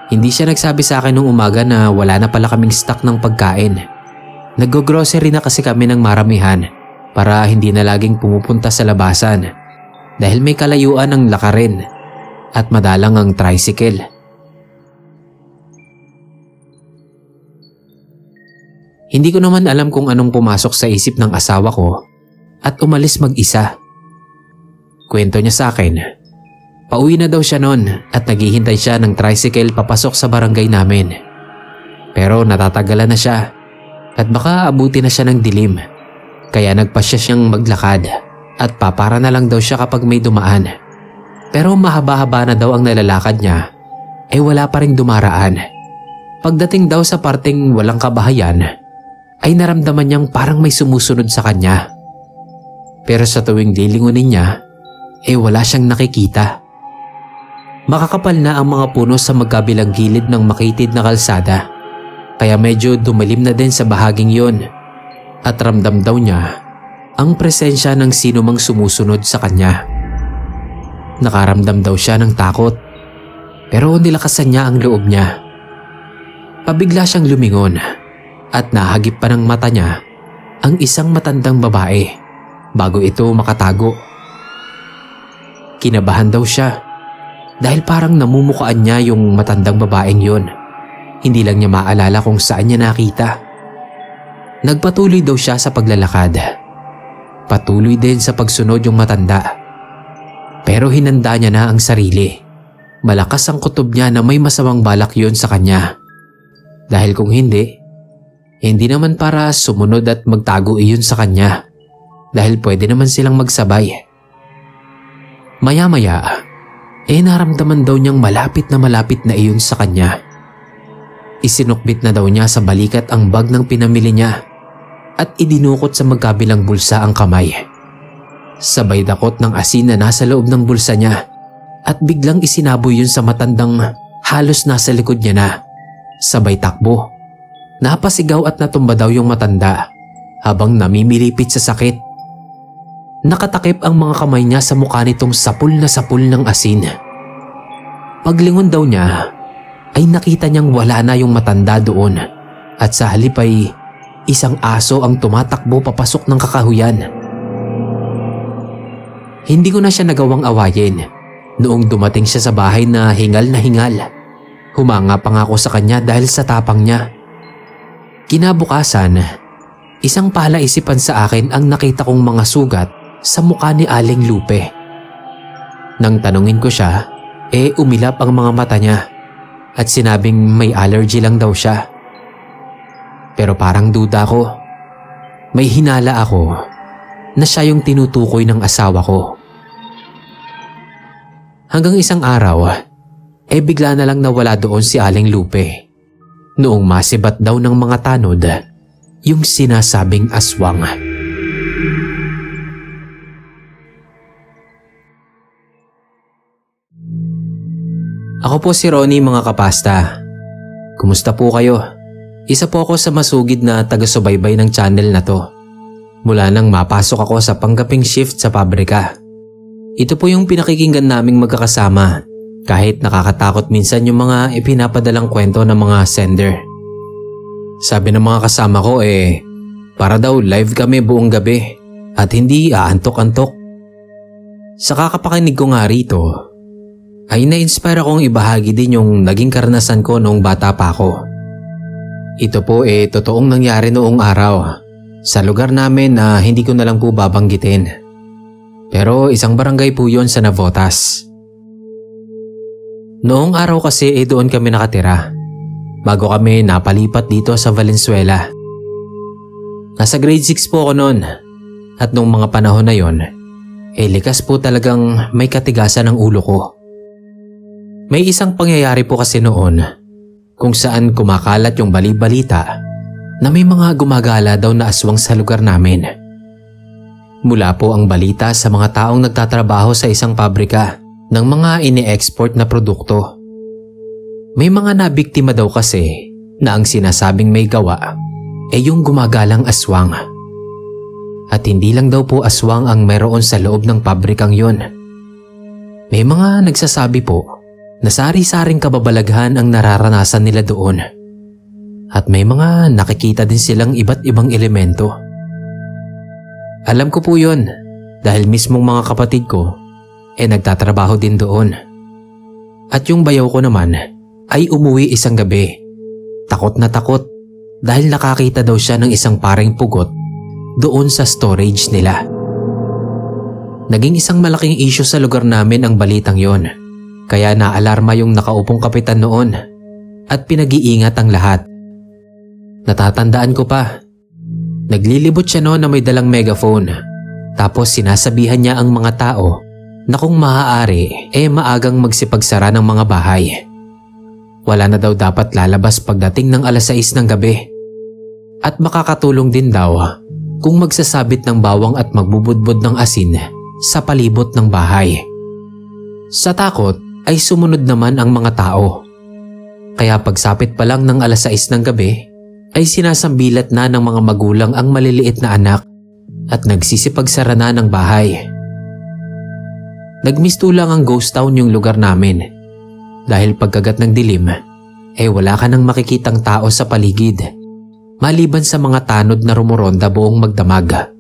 Hindi siya nagsabi sa akin nung umaga na wala na pala kaming stock ng pagkain. Nag-grocery na kasi kami ng maramihan para hindi na laging pumupunta sa labasan dahil may kalayuan ng lakarin at madalang ang tricycle. Hindi ko naman alam kung anong pumasok sa isip ng asawa ko at umalis mag-isa. Kwento niya sa akin, pauwi na daw siya noon at naghihintay siya ng tricycle papasok sa barangay namin. Pero natatagalan na siya at baka abuti na siya ng dilim. Kaya nagpasya siyang maglakad at papara na lang daw siya kapag may dumaan. Pero mahaba-haba na daw ang nalalakad niya, wala pa ring dumaraan. Pagdating daw sa parteng walang kabahayan, ay naramdaman niyang parang may sumusunod sa kanya. Pero sa tuwing lilingunin niya, wala siyang nakikita. Makakapal na ang mga puno sa magkabilang gilid ng makitid na kalsada, kaya medyo dumalim na din sa bahaging yon. At ramdam daw niya ang presensya ng sino mang sumusunod sa kanya. Nakaramdam daw siya ng takot, pero nilakasan niya ang loob niya. Pabigla siyang lumingon at nahagip pa ng mata niya ang isang matandang babae bago ito makatago. Kinabahan daw siya dahil parang namumukaan niya yung matandang babaeng yon. Hindi lang niya maalala kung saan niya nakita. Nagpatuloy daw siya sa paglalakad. Patuloy din sa pagsunod yung matanda. Pero hinanda niya na ang sarili. Malakas ang kutob niya na may masamang balak yon sa kanya. Dahil kung hindi naman para sumunod at magtago iyon sa kanya. Dahil pwede naman silang magsabay. Maya-maya, naramdaman daw niyang malapit na iyon sa kanya. Isinukbit na daw niya sa balikat ang bag ng pinamili niya at idinukot sa magkabilang bulsa ang kamay. Sabay dakot ng asin na nasa loob ng bulsa niya at biglang isinaboy yun sa matandang halos nasa likod niya na. Sabay takbo. Napasigaw at natumba daw yung matanda habang namimilipit sa sakit. Nakatakip ang mga kamay niya sa mukha nitong sapul ng asin. Paglingon daw niya ay nakita niyang wala na yung matanda doon at sa halip ay isang aso ang tumatakbo papasok ng kakahuyan. Hindi ko na siya nagawang awayin noong dumating siya sa bahay na hingal. Humanga pa nga ako sa kanya dahil sa tapang niya. Kinabukasan, isang palaisipan sa akin ang nakita kong mga sugat sa mukha ni Aling Lupe. Nang tanungin ko siya, umilap ang mga mata niya at sinabing may allergy lang daw siya. Pero parang duda ko. May hinala ako na siya yung tinutukoy ng asawa ko. Hanggang isang araw, bigla na lang nawala doon si Aling Lupe. Noong masibat daw ng mga tanod yung sinasabing aswang. Ako po si Ronnie mga kapasta. Kumusta po kayo? Isa po ako sa masugid na taga-subaybay ng channel na to. Mula nang mapasok ako sa panggaping shift sa pabrika. Ito po yung pinakikinggan naming magkakasama kahit nakakatakot minsan yung mga ipinapadalang kwento ng mga sender. Sabi ng mga kasama ko para daw live kami buong gabi at hindi aantok-antok. Sa kakapakinig ko nga rito, ay na-inspire akong ibahagi din yung naging karanasan ko noong bata pa ako. Ito po totoong nangyari noong araw sa lugar namin na hindi ko na lang po babanggitin. Pero isang barangay po yon sa Navotas. Noong araw kasi doon kami nakatira bago kami napalipat dito sa Valenzuela. Nasa grade 6 po ako noon at noong mga panahon na yon likas po talagang may katigasan ng ulo ko. May isang pangyayari po kasi noon kung saan kumakalat yung bali-balita na may mga gumagala daw na aswang sa lugar namin. Mula po ang balita sa mga taong nagtatrabaho sa isang pabrika ng mga ini-export na produkto. May mga nabiktima daw kasi na ang sinasabing may gawa yung gumagalang aswang. At hindi lang daw po aswang ang meron sa loob ng pabrikang yon. May mga nagsasabi po na sari-saring kababalaghan ang nararanasan nila doon. At may mga nakikita din silang iba't ibang elemento. Alam ko po yun dahil mismong mga kapatid ko nagtatrabaho din doon. At yung bayaw ko naman ay umuwi isang gabi. Takot na takot dahil nakakita daw siya ng isang paring pugot doon sa storage nila. Naging isang malaking issue sa lugar namin ang balitang yon. Kaya naalarma yung nakaupong kapitan noon at pinag-iingat ang lahat. Natatandaan ko pa, naglilibot siya noon na may dalang megaphone. Tapos sinasabihan niya ang mga tao na kung maaari maagang magsipagsara ng mga bahay. Wala na daw dapat lalabas pagdating ng 6:00 ng gabi. At makakatulong din daw kung magsasabit ng bawang at magbubudbud ng asin sa palibot ng bahay. Sa takot ay sumunod naman ang mga tao. Kaya pagsapit pa lang ng 6:00 ng gabi ay sinasambilat na ng mga magulang ang maliliit na anak at nagsisipagsara na ng bahay. Nagmistulang ang ghost town yung lugar namin dahil pagkagat ng dilim wala ka nang makikitang tao sa paligid maliban sa mga tanod na rumuronda buong magdamag.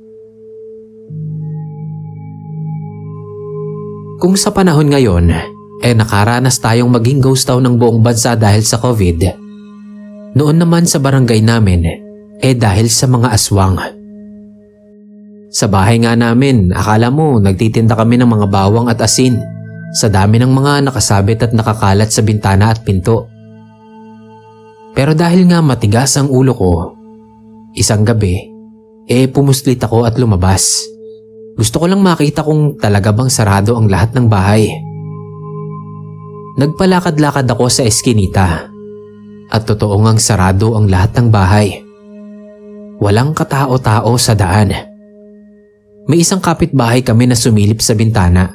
Kung sa panahon ngayon nakaranas tayong maging ghost town ng buong bansa dahil sa COVID, noon naman sa barangay namin dahil sa mga aswang. Sa bahay nga namin, akala mo nagtitinda kami ng mga bawang at asin sa dami ng mga nakasabit at nakakalat sa bintana at pinto. Pero dahil nga matigas ang ulo ko, isang gabi, pumuslit ako at lumabas. Gusto ko lang makita kung talaga bang sarado ang lahat ng bahay. Nagpalakad-lakad ako sa eskinita at totoo ngang sarado ang lahat ng bahay. Walang katao-tao sa daan. May isang kapitbahay kami na sumilip sa bintana.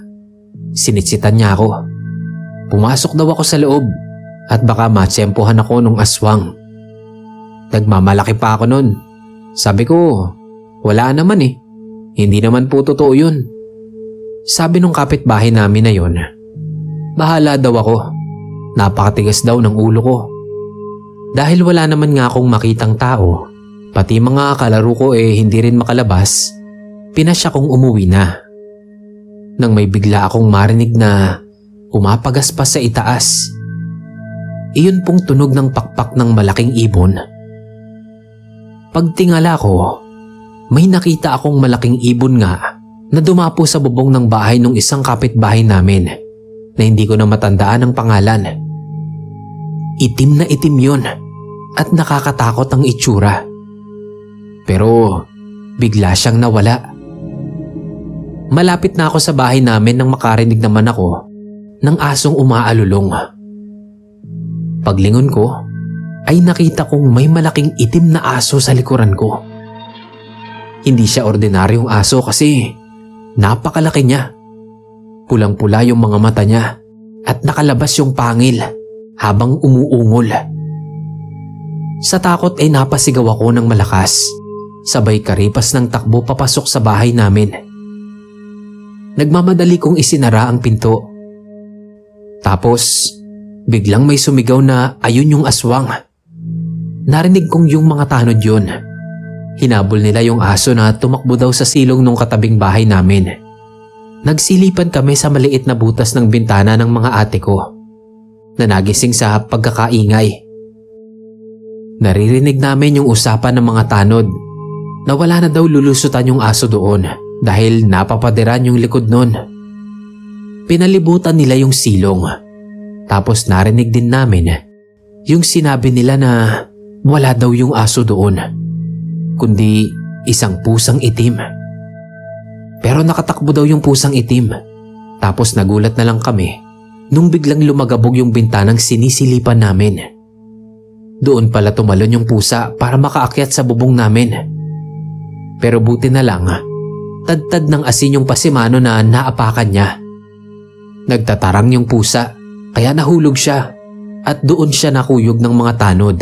Sinitsitan niya ako. Pumasok daw ako sa loob at baka matsempohan ako nung aswang. Nagmamalaki pa ako nun. Sabi ko, wala naman Hindi naman po totoo yun. Sabi nung kapitbahay namin na yun, bahala daw ako. Napakatigas daw ng ulo ko. Dahil wala naman nga akong makitang tao, pati mga kalaro ko hindi rin makalabas, pinasya kong umuwi na. Nang may bigla akong marinig na umapagas pa sa itaas. Iyon pong tunog ng pakpak ng malaking ibon. Pagtingala ko, may nakita akong malaking ibon nga na dumapo sa bubong ng bahay ng isang kapitbahay namin na hindi ko na matandaan ang pangalan. Itim na itim yun at nakakatakot ang itsura. Pero bigla siyang nawala. Malapit na ako sa bahay namin nang makarinig naman ako ng asong umaalulong. Paglingon ko ay nakita kong may malaking itim na aso sa likuran ko. Hindi siya ordinaryong aso kasi napakalaki niya. Pulang-pula yung mga mata niya at nakalabas yung pangil habang umuungol. Sa takot napasigaw ako ng malakas, sabay karipas ng takbo papasok sa bahay namin. Nagmamadali kong isinara ang pinto. Tapos, biglang may sumigaw na ayun yung aswang. Narinig kong yung mga tanod yun. Hinabol nila yung aso na tumakbo daw sa silong nung katabing bahay namin. Nagsilipan kami sa maliit na butas ng bintana ng mga ate ko na nagising sa pagkakaingay. Naririnig namin yung usapan ng mga tanod na wala na daw lulusutan yung aso doon dahil napapadiran yung likod nun. Pinalibutan nila yung silong. Tapos narinig din namin yung sinabi nila na wala daw yung aso doon, kundi isang pusang itim. Pero nakatakbo daw yung pusang itim. Tapos nagulat na lang kami nung biglang lumagabog yung bintanang sinisilipan namin. Doon pala tumalon yung pusa para makaakyat sa bubong namin. Pero buti na lang, tad-tad ng asin yung pasimano na naapakan niya. Nagtatarang yung pusa kaya nahulog siya at doon siya nakuyog ng mga tanod.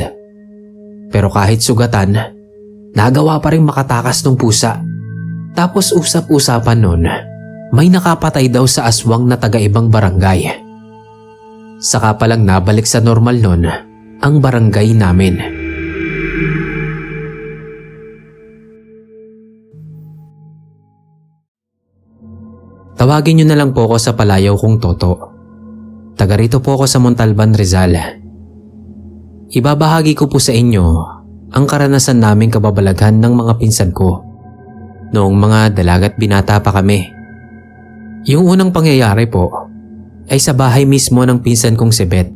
Pero kahit sugatan, nagawa pa rin makatakas ng pusa. Tapos usap-usapan nun, may nakapatay daw sa aswang na taga-ibang barangay. Saka palang nabalik sa normal nun ang barangay namin. Tawagin niyo na lang po ako sa palayaw kong Toto. Taga rito po ako sa Montalban, Rizal. Ibabahagi ko po sa inyo ang karanasan naming kababalaghan ng mga pinsan ko noong mga dalaga't binata pa kami. Yung unang pangyayari po ay sa bahay mismo ng pinsan kong si Beth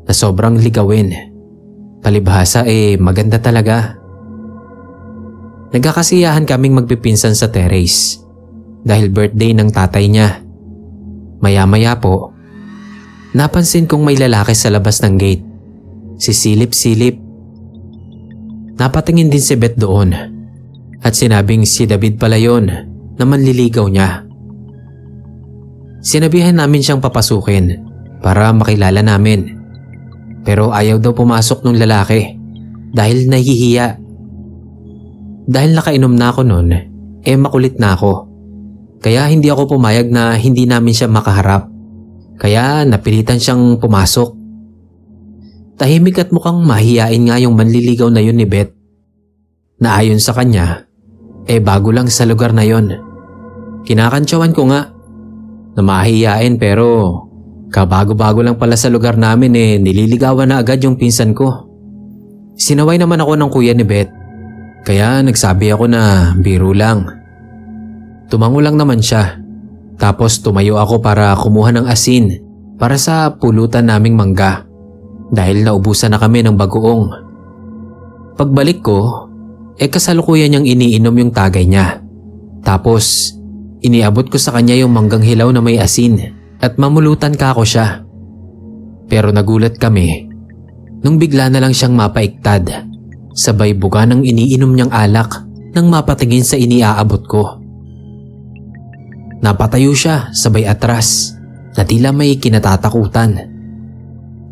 na sobrang ligawin. Palibhasa maganda talaga. Nagkakasiyahan kaming magpipinsan sa terrace dahil birthday ng tatay niya. Maya-maya po, napansin kong may lalaki sa labas ng gate. Sisilip-silip. Napatingin din si Beth doon at sinabing si David pala yun na manliligaw niya. Sinabihan namin siyang papasukin para makilala namin. Pero ayaw daw pumasok ng lalaki dahil nahihiya. Dahil nakainom na ako noon, makulit na ako. Kaya hindi ako pumayag na hindi namin siya makaharap. Kaya napilitan siyang pumasok. Tahimik at mukhang mahihiyain nga yung manliligaw na yun ni Beth. Na ayon sa kanya, bago lang sa lugar na yun. Kinakantsawan ko nga na mahihiyain pero kabago-bago lang pala sa lugar namin nililigawan na agad yung pinsan ko. Sinaway naman ako ng kuya ni Beth, kaya nagsabi ako na biro lang. Tumango lang naman siya, tapos tumayo ako para kumuha ng asin para sa pulutan naming mangga dahil naubusan na kami ng bagoong. Pagbalik ko, kasalukuyan niyang iniinom yung tagay niya. Tapos iniabot ko sa kanya yung manggang hilaw na may asin at mamulutan ka ako siya. Pero nagulat kami nung bigla na lang siyang mapaiktad, sabay buga ng iniinom niyang alak nang mapatingin sa iniaabot ko. Napatayo siya sabay atras na tila may kinatatakutan.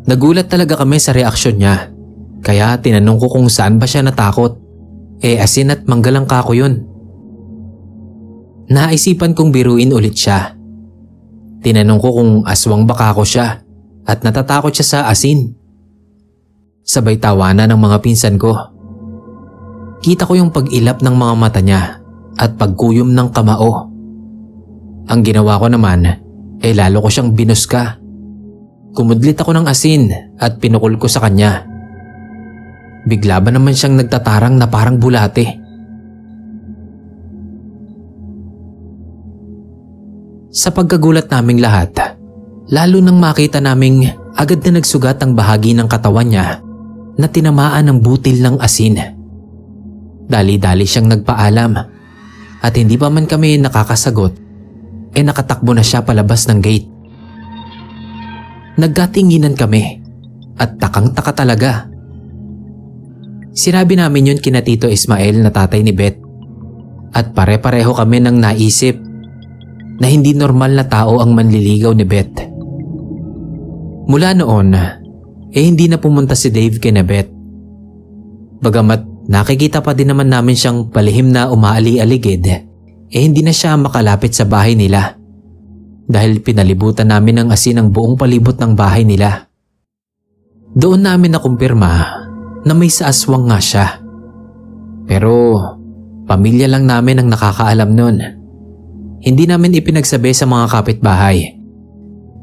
Nagulat talaga kami sa reaksyon niya, kaya tinanong ko kung saan ba siya natakot. Asin at manggalang kako yun. Naisipan kong biruin ulit siya. Tinanong ko kung aswang baka ako siya at natatakot siya sa asin. Sabay tawanan ng mga pinsan ko. Kita ko yung pag-ilap ng mga mata niya at pagkuyom ng kamao. Ang ginawa ko naman lalo ko siyang binuska. Kumudlit ako ng asin at pinukol ko sa kanya. Bigla ba naman siyang nagtatarang na parang bulate? Sa pagkagulat naming lahat, lalo nang makita naming agad na nagsugat ang bahagi ng katawan niya na tinamaan ng butil ng asin. Dali-dali siyang nagpaalam at hindi pa man kami nakakasagot, nakatakbo na siya palabas ng gate. Nagkatinginan kami at takang-taka talaga. Sinabi namin yun kina Tito Ismael na tatay ni Beth at pare-pareho kami ng naisip na hindi normal na tao ang manliligaw ni Beth. Mula noon, hindi na pumunta si Dave kina Beth. Bagamat nakikita pa din naman namin siyang palihim na umaali-aligid, hindi na siya makalapit sa bahay nila dahil pinalibutan namin ng asin ang buong palibot ng bahay nila. Doon namin nakumpirma na may saaswang nga siya. Pero pamilya lang namin ang nakakaalam nun. Hindi namin ipinagsabi sa mga kapitbahay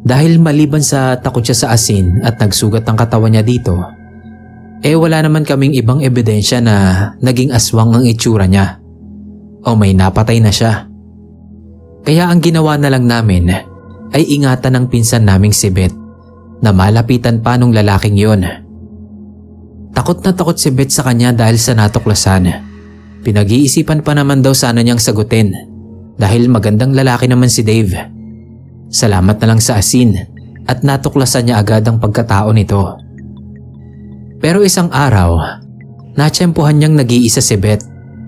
dahil maliban sa takot siya sa asin at nagsugat ang katawan niya dito, wala naman kaming ibang ebidensya na naging aswang ang itsura niya o may napatay na siya. Kaya ang ginawa na lang namin ay ingatan ng pinsan naming si Beth na malapitan pa nung lalaking yon. Takot na takot si Beth sa kanya dahil sa natuklasan. Pinag-iisipan pa naman daw sana niyang sagutin dahil magandang lalaki naman si Dave. Salamat na lang sa asin at natuklasan niya agad ang pagkatao nito. Pero isang araw, natsyempohan niyang nag-iisa si Beth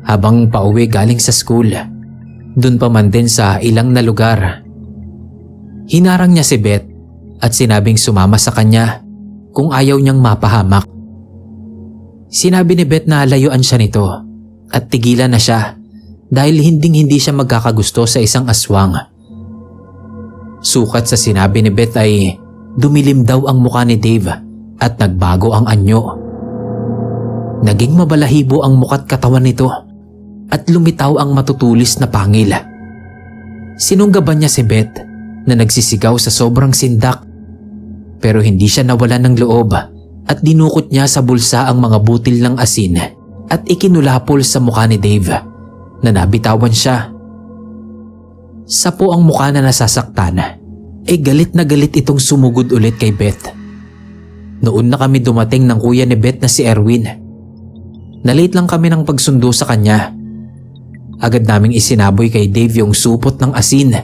habang pauwi galing sa school. Doon pa man din sa ilang na lugar. Hinarang niya si Beth at sinabing sumama sa kanya kung ayaw niyang mapahamak. Sinabi ni Beth na layuan siya nito at tigilan na siya dahil hinding-hindi siya magkakagusto sa isang aswang. Sukat sa sinabi ni Beth ay dumilim daw ang mukha ni Dave at nagbago ang anyo. Naging mabalahibo ang muka't katawan nito at lumitaw ang matutulis na pangil. Sinunggaban niya si Beth na nagsisigaw sa sobrang sindak. Pero hindi siya nawalan ng loob at dinukot niya sa bulsa ang mga butil ng asin at ikinulapol sa mukha ni Dave na nabitawan siya. Sa po ang mukha na nasasaktan, galit na galit itong sumugod ulit kay Beth. Noon na kami dumating ng kuya ni Beth na si Erwin. Nalate lang kami ng pagsundo sa kanya. Agad naming isinaboy kay Dave yung supot ng asin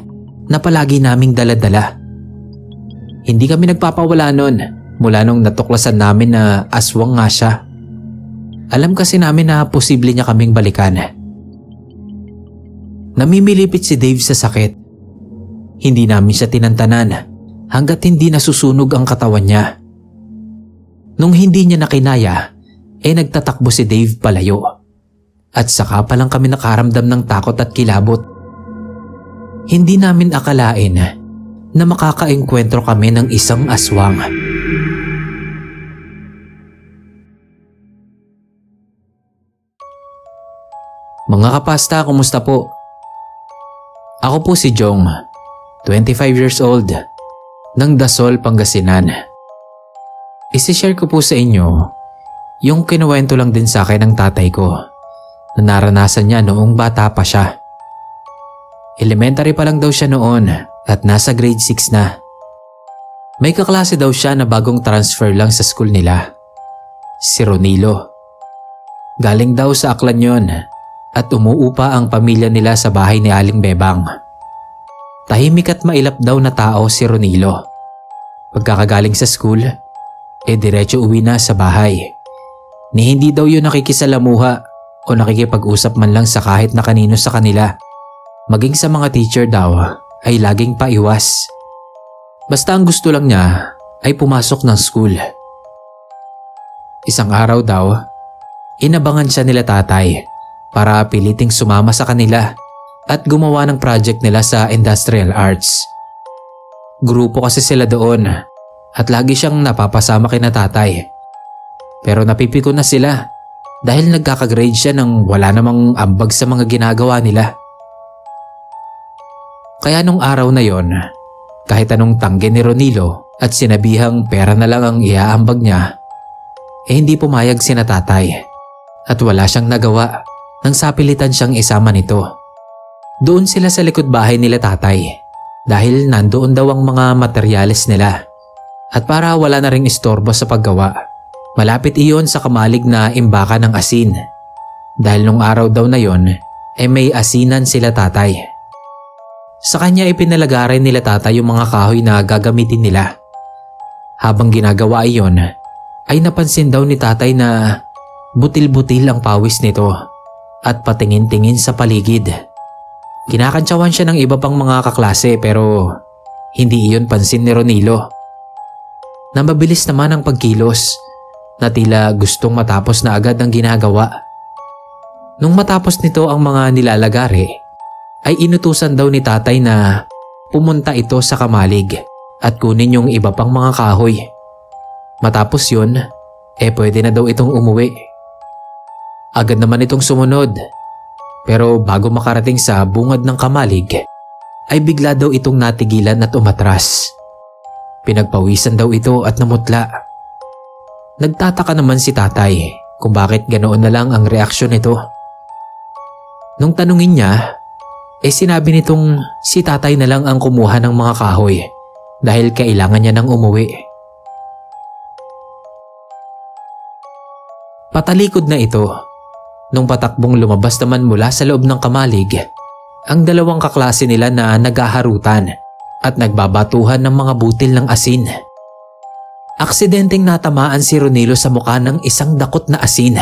na palagi naming dala-dala. Hindi kami nagpapawala nun mula nung natuklasan namin na aswang nga siya. Alam kasi namin na posible niya kaming balikan. Namimilipit si Dave sa sakit. Hindi namin siya tinantanan hanggat hindi nasusunog ang katawan niya. Nung hindi niya nakinaya, nagtatakbo si Dave palayo. At saka pa lang kami nakaramdam ng takot at kilabot. Hindi namin akalain na makakaengkwentro kami ng isang aswang. Mga kapasta, kumusta po? Ako po si Jong, 25 years old, ng Dasol, Pangasinan. Isishare ko po sa inyo yung kinuwento lang din sa akin ng tatay ko na naranasan niya noong bata pa siya. Elementary pa lang daw siya noon at nasa grade 6 na. May kaklase daw siya na bagong transfer lang sa school nila, si Ronilo. Galing daw sa Aklan yun at umuupa ang pamilya nila sa bahay ni Aling Bebang. Tahimik at mailap daw na tao si Ronilo. Pagkakagaling sa school, diretso uwi na sa bahay. Ni hindi daw yun nakikisalamuha o nakikipag-usap man lang sa kahit na kanino sa kanila. Maging sa mga teacher daw ay laging paiwas. Basta ang gusto lang niya ay pumasok ng school. Isang araw daw, inabangan siya nila tatay para piliting sumama sa kanila at gumawa ng project nila sa industrial arts. Grupo kasi sila doon at lagi siyang napapasama kina tatay. Pero napipiko na sila dahil nagkakagrade siya nang wala namang ambag sa mga ginagawa nila. Kaya nung araw na yon, kahit anong tanggi ni Ronilo at sinabihang pera na lang ang iaambag niya, hindi pumayag sina tatay at wala siyang nagawa nang sapilitan siyang isama nito. Doon sila sa likod bahay nila tatay dahil nandoon daw ang mga materyales nila at para wala na ring istorbo sa paggawa, malapit iyon sa kamalig na imbaka ng asin dahil nung araw daw na yon may asinan sila tatay. Sa kanya ipinalagaran nila tatay yung mga kahoy na gagamitin nila. Habang ginagawa iyon, ay napansin daw ni tatay na butil-butil ang pawis nito at patingin-tingin sa paligid. Kinakantsawan siya ng iba pang mga kaklase pero hindi iyon pansin ni Ronilo. Na mabilis naman ang pagkilos na tila gustong matapos na agad ang ginagawa. Nung matapos nito ang mga nilalagari, ay inutusan daw ni tatay na pumunta ito sa kamalig at kunin yung iba pang mga kahoy. Matapos yun, pwede na daw itong umuwi. Agad naman itong sumunod. Pero bago makarating sa bungad ng kamalig, ay bigla daw itong natigilan at umatras. Pinagpawisan daw ito at namutla. Nagtataka naman si tatay kung bakit ganoon na lang ang reaksyon nito. Nung tanungin niya, sinabi nitong si tatay na lang ang kumuha ng mga kahoy dahil kailangan niya nang umuwi. Patalikod na ito. Nung patakbong lumabas naman mula sa loob ng kamalig, ang dalawang kaklase nila na naghaharutan at nagbabatuhan ng mga butil ng asin. Aksidenteng natamaan si Ronilo sa mukha ng isang dakot na asin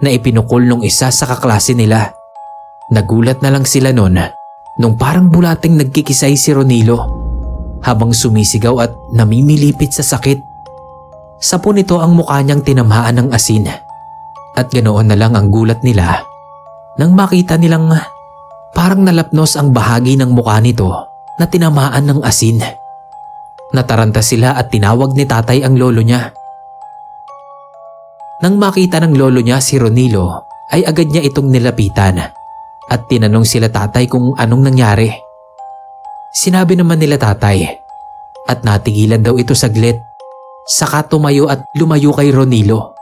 na ipinukol nung isa sa kaklase nila. Nagulat na lang sila nun nung parang bulating nagkikisay si Ronilo habang sumisigaw at namimilipit sa sakit. Sapo nito ang mukha niyang tinamhaan ng asin. At ganoon na lang ang gulat nila nang makita nilang parang nalapnos ang bahagi ng mukha nito na tinamaan ng asin. Nataranta sila at tinawag ni tatay ang lolo niya. Nang makita ng lolo niya si Ronilo ay agad niya itong nilapitan at tinanong sila tatay kung anong nangyari. Sinabi naman nila tatay at natigilan daw ito saglit. Saka tumayo at lumayo kay Ronilo.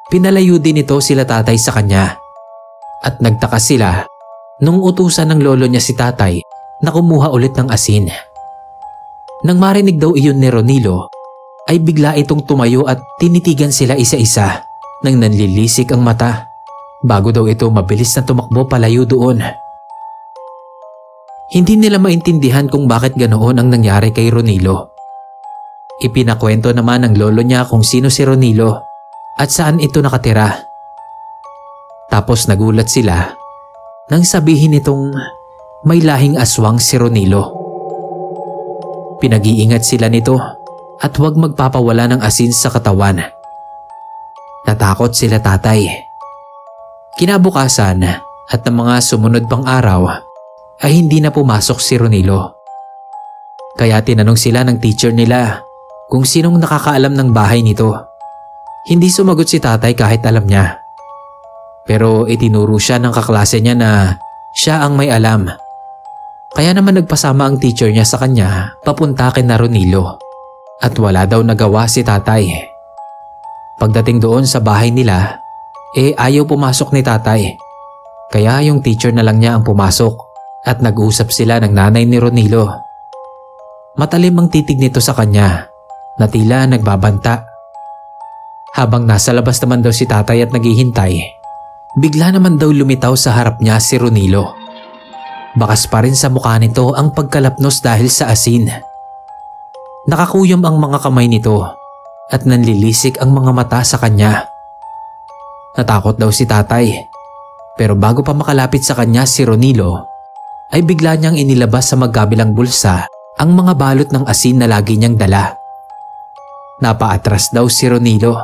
Pinalayo din ito sila tatay sa kanya. At nagtaka sila nung utusan ng lolo niya si tatay na kumuha ulit ng asin. Nang marinig daw iyon ni Ronilo, ay bigla itong tumayo at tinitigan sila isa-isa nang nanlilisik ang mata bago daw ito mabilis na tumakbo palayo doon. Hindi nila maintindihan kung bakit ganoon ang nangyari kay Ronilo. Ipinakwento naman ng lolo niya kung sino si Ronilo at saan ito nakatira. Tapos nagulat sila nang sabihin nitong may lahing aswang si Ronilo. Pinag-iingat sila nito at huwag magpapawala ng asin sa katawan. Natakot sila tatay. Kinabukasan at ng mga sumunod pang araw ay hindi na pumasok si Ronilo. Kaya tinanong sila ng teacher nila kung sinong nakakaalam ng bahay nito. Hindi sumagot si tatay kahit alam niya. Pero itinuro siya ng kaklase niya na siya ang may alam. Kaya naman nagpasama ang teacher niya sa kanya papunta kay Ronilo. At wala daw nagawa si tatay. Pagdating doon sa bahay nila, ayaw pumasok ni tatay. Kaya yung teacher na lang niya ang pumasok at nag-usap sila ng nanay ni Ronilo. Matalim ang titig nito sa kanya na tila nagbabanta. Habang nasa labas naman daw si tatay at naghihintay, bigla naman daw lumitaw sa harap niya si Ronilo. Bakas pa rin sa mukha nito ang pagkalapnos dahil sa asin. Nakakuyom ang mga kamay nito at nanlilisik ang mga mata sa kanya. Natakot daw si tatay, pero bago pa makalapit sa kanya si Ronilo, ay bigla niyang inilabas sa magkabilang bulsa ang mga balot ng asin na lagi niyang dala. Napaatras daw si Ronilo.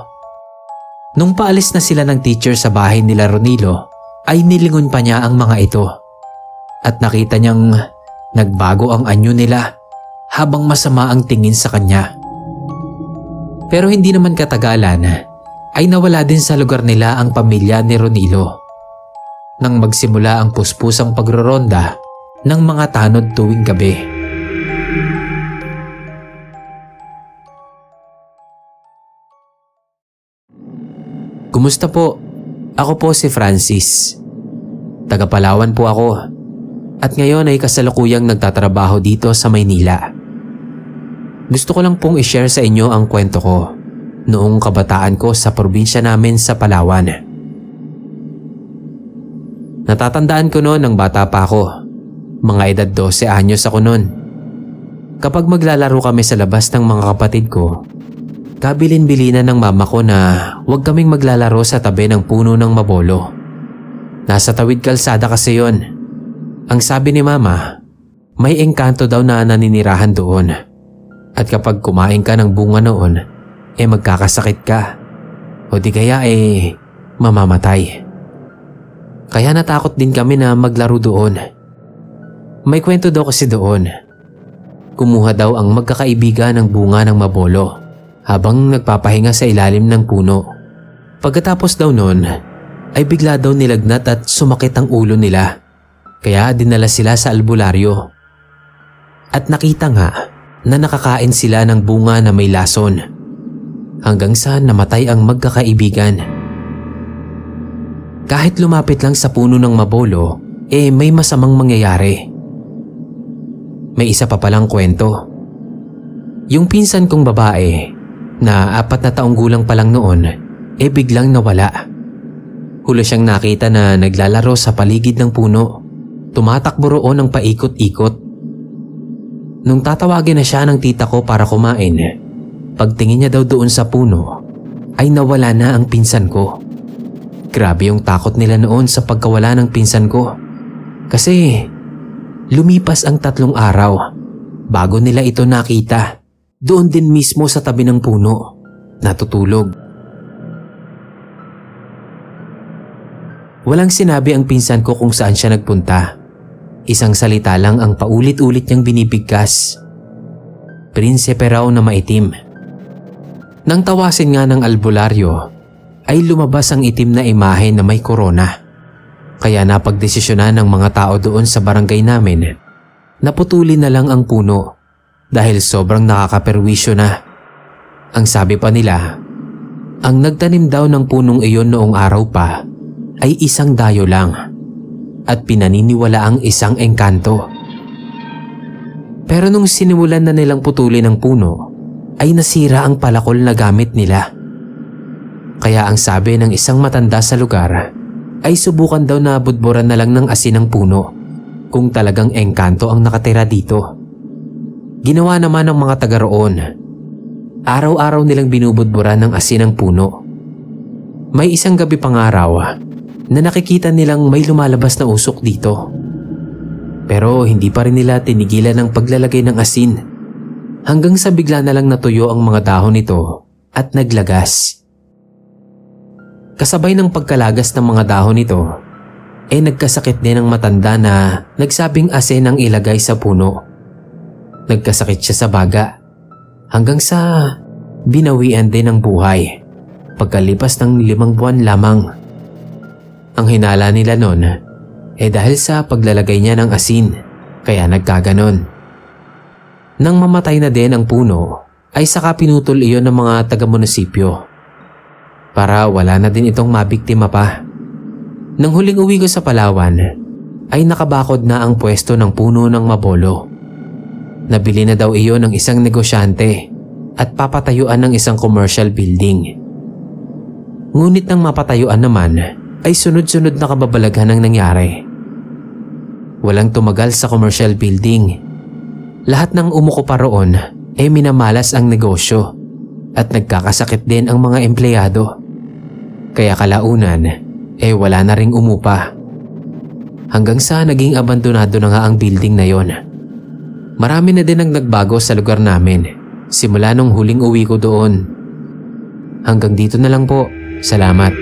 Nung paalis na sila ng teacher sa bahay nila Ronilo, ay nilingon pa niya ang mga ito. At nakita niyang nagbago ang anyo nila habang masama ang tingin sa kanya. Pero hindi naman katagalan ay nawala din sa lugar nila ang pamilya ni Ronilo. Nang magsimula ang puspusang pagroronda ng mga tanod tuwing gabi. Kumusta po? Ako po si Francis. Taga Palawan po ako. At ngayon ay kasalukuyang nagtatrabaho dito sa Maynila. Gusto ko lang pong i-share sa inyo ang kwento ko noong kabataan ko sa probinsya namin sa Palawan. Natatandaan ko noon ng bata pa ako. Mga edad 12 anyos ako noon. Kapag maglalaro kami sa labas ng mga kapatid ko, kabilin-bilinan ng mama ko na huwag kaming maglalaro sa tabi ng puno ng mabolo. Nasa tawid kalsada kasi yon. Ang sabi ni mama, may engkanto daw na naninirahan doon. At kapag kumain ka ng bunga noon, magkakasakit ka. O di kaya mamamatay. Kaya natakot din kami na maglaro doon. May kwento daw kasi doon. Kumuha daw ang magkakaibigan ng bunga ng mabolo habang nagpapahinga sa ilalim ng puno. Pagkatapos daw noon, ay bigla daw nilagnat at sumakit ang ulo nila. Kaya dinala sila sa albularyo. At nakita nga na nakakain sila ng bunga na may lason. Hanggang sa namatay ang magkakaibigan. Kahit lumapit lang sa puno ng mabolo, may masamang mangyayari. May isa pa palang kwento. Yung pinsan kong babae, na 4 na taong gulang pa lang noon, biglang nawala. Hula siyang nakita na naglalaro sa paligid ng puno. Tumatakbo roon ng paikot-ikot. Nung tatawagin na siya ng tita ko para kumain, pagtingin niya daw doon sa puno, ay nawala na ang pinsan ko. Grabe yung takot nila noon sa pagkawala ng pinsan ko. Kasi lumipas ang 3 araw bago nila ito nakita. Doon din mismo sa tabi ng puno, natutulog. Walang sinabi ang pinsan ko kung saan siya nagpunta. Isang salita lang ang paulit-ulit niyang binibigkas. Prinsipe raw na maitim. Nang tawasin nga ng albularyo, ay lumabas ang itim na imahe na may korona. Kaya napagdesisyonan ng mga tao doon sa barangay namin na putulin na lang ang puno dahil sobrang nakakaperwisyo na. Ang sabi pa nila, ang nagtanim daw ng punong iyon noong araw pa ay isang dayo lang at pinaniniwala ang isang engkanto. Pero nung sinimulan na nilang putulin ang puno, ay nasira ang palakol na gamit nila. Kaya ang sabi ng isang matanda sa lugar ay subukan daw na budburan na lang ng asin ang puno kung talagang engkanto ang nakatira dito. Ginawa naman ng mga taga roon. Araw-araw nilang binubudburan ng asin ang puno. May isang gabi pang araw na nakikita nilang may lumalabas na usok dito. Pero hindi pa rin nila tinigilan ang paglalagay ng asin hanggang sa bigla na lang natuyo ang mga dahon nito at naglagas. Kasabay ng pagkalagas ng mga dahon nito, nagkasakit din ang matanda na nagsabing asin ang ilagay sa puno. Nagkasakit siya sa baga hanggang sa binawian din ang buhay pagkalipas ng 5 buwan lamang. Ang hinala nila noon dahil sa paglalagay niya ng asin kaya nagkaganon. Nang mamatay na din ang puno ay saka pinutol iyon ng mga taga-munisipyo para wala na din itong mabiktima pa. Nang huling uwi ko sa Palawan ay nakabakod na ang pwesto ng puno ng Mabolo. Nabili na daw iyon ng isang negosyante at papatayuan ng isang commercial building. Ngunit nang mapatayuan naman ay sunod-sunod na kababalaghan ang nangyari. Walang tumagal sa commercial building. Lahat ng umuko pa roon minamalas ang negosyo at nagkakasakit din ang mga empleyado. Kaya kalaunan wala na ring umupa. Hanggang sa naging abandonado na nga ang building na yon. Marami na din ang nagbago sa lugar namin simula nung huling uwi ko doon. Hanggang dito na lang po. Salamat.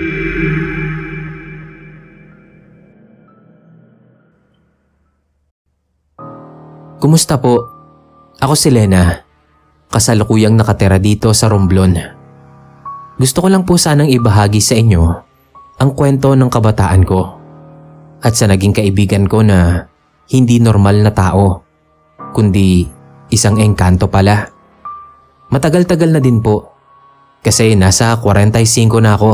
Kumusta po? Ako si Lena. Kasalukuyang nakatira dito sa Romblon. Gusto ko lang po sanang ibahagi sa inyo ang kwento ng kabataan ko at sa naging kaibigan ko na hindi normal na tao, kundi isang engkanto pala. Matagal-tagal na din po kasi nasa 45 na ako.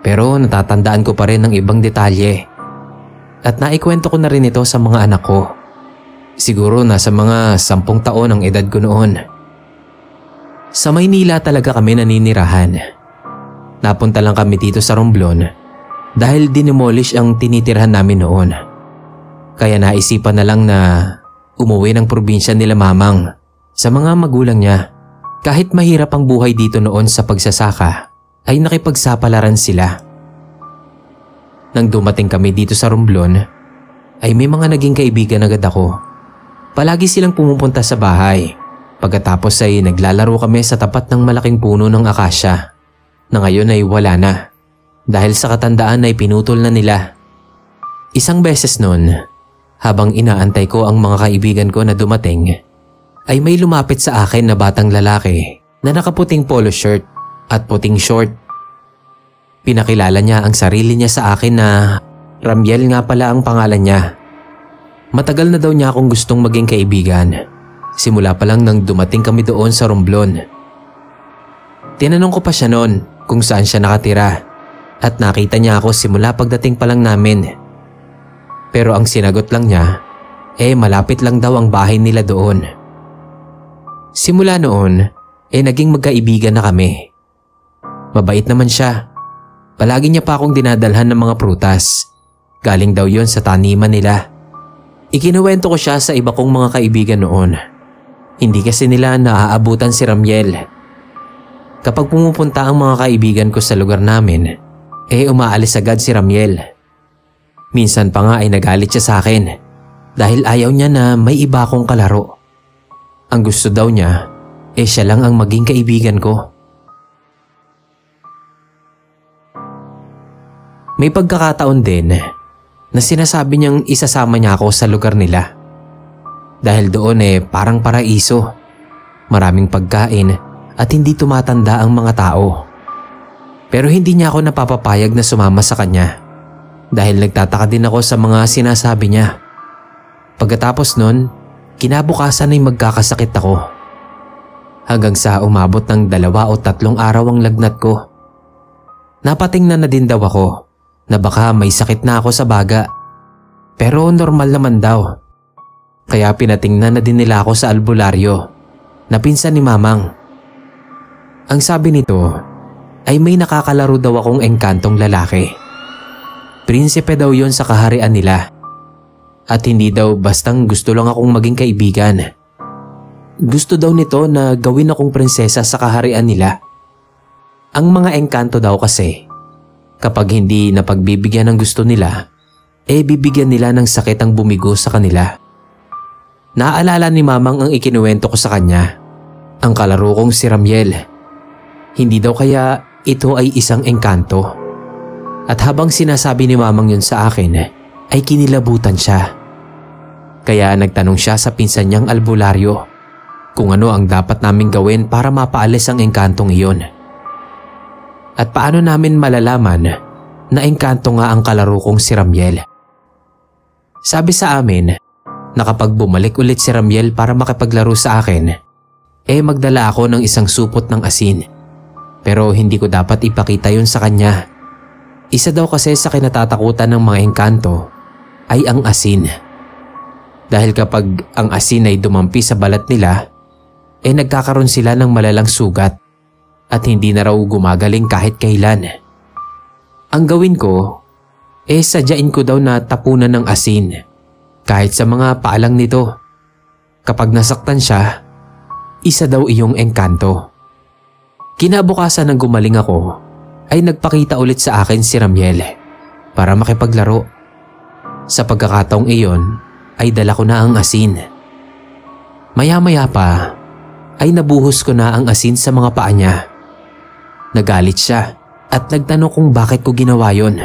Pero natatandaan ko pa rin ang ibang detalye at naikwento ko na rin ito sa mga anak ko. Siguro nasa mga 10 taon ang edad ko noon. Sa Maynila talaga kami naninirahan. Napunta lang kami dito sa Romblon dahil dinemolish ang tinitirhan namin noon. Kaya naisipan na lang na umuwi ng probinsya nila mamang sa mga magulang niya. Kahit mahirap ang buhay dito noon sa pagsasaka, ay nakipagsapalaran sila. Nang dumating kami dito sa Romblon, ay may mga naging kaibigan agad ako. Palagi silang pumupunta sa bahay. Pagkatapos ay naglalaro kami sa tapat ng malaking puno ng akasya na ngayon ay wala na dahil sa katandaan ay pinutol na nila. Isang beses noon, habang inaantay ko ang mga kaibigan ko na dumating, ay may lumapit sa akin na batang lalaki na nakaputing polo shirt at puting short. Pinakilala niya ang sarili niya sa akin na Ramiel nga pala ang pangalan niya. Matagal na daw niya akong gustong maging kaibigan. Simula pa lang nang dumating kami doon sa Romblon. Tinanong ko pa siya noon kung saan siya nakatira at nakita niya ako simula pagdating pa lang namin. Pero ang sinagot lang niya, malapit lang daw ang bahay nila doon. Simula noon, naging magkaibigan na kami. Mabait naman siya. Palagi niya pa akong dinadalhan ng mga prutas. Galing daw yon sa taniman nila. Ikinuwento ko siya sa iba kong mga kaibigan noon. Hindi kasi nila naaabutan si Ramiel. Kapag pumupunta ang mga kaibigan ko sa lugar namin, umaalis agad si Ramiel. Minsan pa nga ay nagalit siya sa akin dahil ayaw niya na may iba akong kalaro. Ang gusto daw niya, siya lang ang maging kaibigan ko. May pagkakataon din na sinasabi niyang isasama niya ako sa lugar nila. Dahil doon parang paraiso. Maraming pagkain at hindi tumatanda ang mga tao. Pero hindi niya ako napapapayag na sumama sa kanya. Dahil nagtataka din ako sa mga sinasabi niya. Pagkatapos nun, kinabukasan ay magkakasakit ako. Hanggang sa umabot ng 2 o 3 araw ang lagnat ko. Napatingnan na din daw ako na baka may sakit na ako sa baga. Pero normal naman daw. Kaya pinatingnan na din nila ako sa albularyo na pinsan ni Mamang. Ang sabi nito ay may nakakalaro daw akong engkantong lalaki. Prinsipe daw yon sa kaharian nila. At hindi daw bastang gusto lang akong maging kaibigan. Gusto daw nito na gawin akong prinsesa sa kaharian nila. Ang mga engkanto daw kasi, kapag hindi napagbibigyan ng gusto nila, bibigyan nila ng sakit ang bumigo sa kanila. Naaalala ni Mamang ang ikinuwento ko sa kanya, ang kalaro kong si Ramiel. Hindi daw kaya ito ay isang engkanto. At habang sinasabi ni Mamang yun sa akin, ay kinilabutan siya. Kaya nagtanong siya sa pinsan niyang albularyo kung ano ang dapat naming gawin para mapaalis ang engkantong iyon. At paano namin malalaman na engkanto nga ang kalaro kong si Ramiel. Sabi sa amin na kapag bumalik ulit si Ramiel para makipaglaro sa akin, magdala ako ng isang supot ng asin. Pero hindi ko dapat ipakita yun sa kanya. Isa daw kasi sa kinatatakutan ng mga engkanto ay ang asin. Dahil kapag ang asin ay dumampi sa balat nila, nagkakaroon sila ng malalang sugat at hindi na raw gumagaling kahit kailan. Ang gawin ko, sadyain ko daw na tapunan ng asin kahit sa mga paalang nito. Kapag nasaktan siya, isa daw iyong engkanto. Kinabukasan ng gumaling ako, ay nagpakita ulit sa akin si Ramiel para makipaglaro. Sa pagkakataong iyon, ay dala ko na ang asin. Maya-maya pa, ay nabuhos ko na ang asin sa mga paa niya. Nagalit siya at nagtanong kung bakit ko ginawa yon.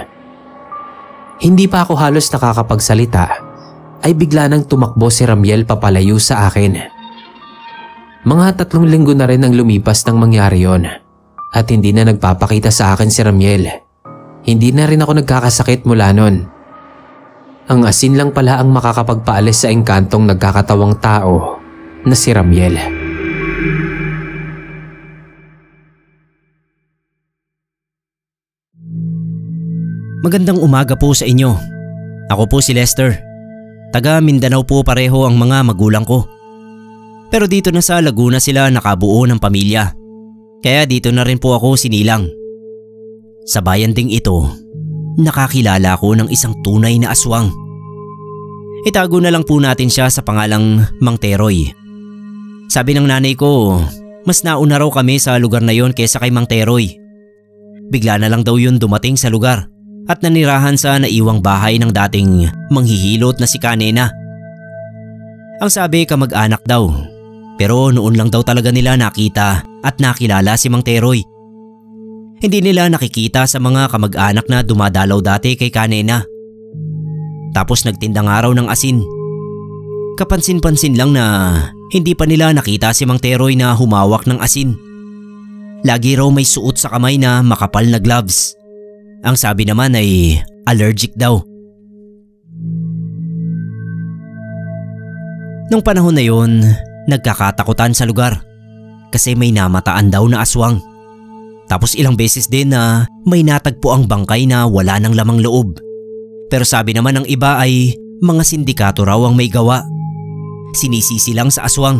Hindi pa ako halos nakakapagsalita ay bigla nang tumakbo si Ramiel papalayo sa akin. Mga 3 linggo na rin ang lumipas nang mangyari yon at hindi na nagpapakita sa akin si Ramiel. Hindi na rin ako nagkakasakit mula nun. Ang asin lang pala ang makakapagpaalis sa engkantong nagkakatawang tao na si Ramiel. Magandang umaga po sa inyo. Ako po si Lester. Taga Mindanao po pareho ang mga magulang ko. Pero dito na sa Laguna sila nakabuo ng pamilya. Kaya dito na rin po ako sinilang. Sa bayan ding ito, nakakilala ko ng isang tunay na aswang. Itago na lang po natin siya sa pangalang Mang Teroy. Sabi ng nanay ko, mas nauna raw kami sa lugar na yon kaysa kay Mang Teroy. Bigla na lang daw yun dumating sa lugar at nanirahan sa naiwang bahay ng dating manghihilot na si Kanena. Ang sabi kamag-anak daw, pero noon lang daw talaga nila nakita at nakilala si Mang Teroy. Hindi nila nakikita sa mga kamag-anak na dumadalaw dati kay Kanena. Tapos nagtinda nga raw ng asin. Kapansin-pansin lang na hindi pa nila nakita si Mang Teroy na humawak ng asin. Lagi raw may suot sa kamay na makapal na gloves. Ang sabi naman ay allergic daw. Nung panahon na yon, nagkakatakutan sa lugar kasi may namataan daw na aswang. Tapos ilang beses din na may natagpo ang bangkay na wala ng lamang loob. Pero sabi naman ng iba ay mga sindikato raw ang may gawa. Sinisisi lang sa aswang.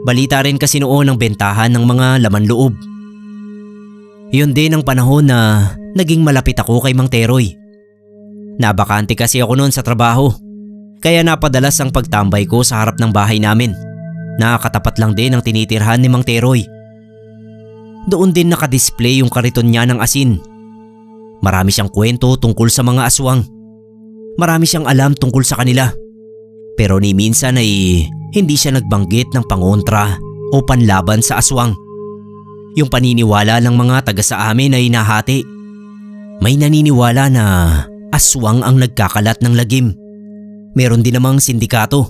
Balita rin kasi noon ang bentahan ng mga laman loob. Yun din ang panahon na naging malapit ako kay Mang Teroy. Nabakante kasi ako noon sa trabaho. Kaya napadalas ang pagtambay ko sa harap ng bahay namin. Nakakatapat lang din ang tinitirhan ni Mang Teroy. Doon din nakadisplay yung kariton niya ng asin. Marami siyang kwento tungkol sa mga aswang. Marami siyang alam tungkol sa kanila. Pero ni minsan ay hindi siya nagbanggit ng pangontra o panlaban sa aswang. Yung paniniwala ng mga taga sa amin ay nahati. May naniniwala na aswang ang nagkakalat ng lagim. Meron din namang sindikato.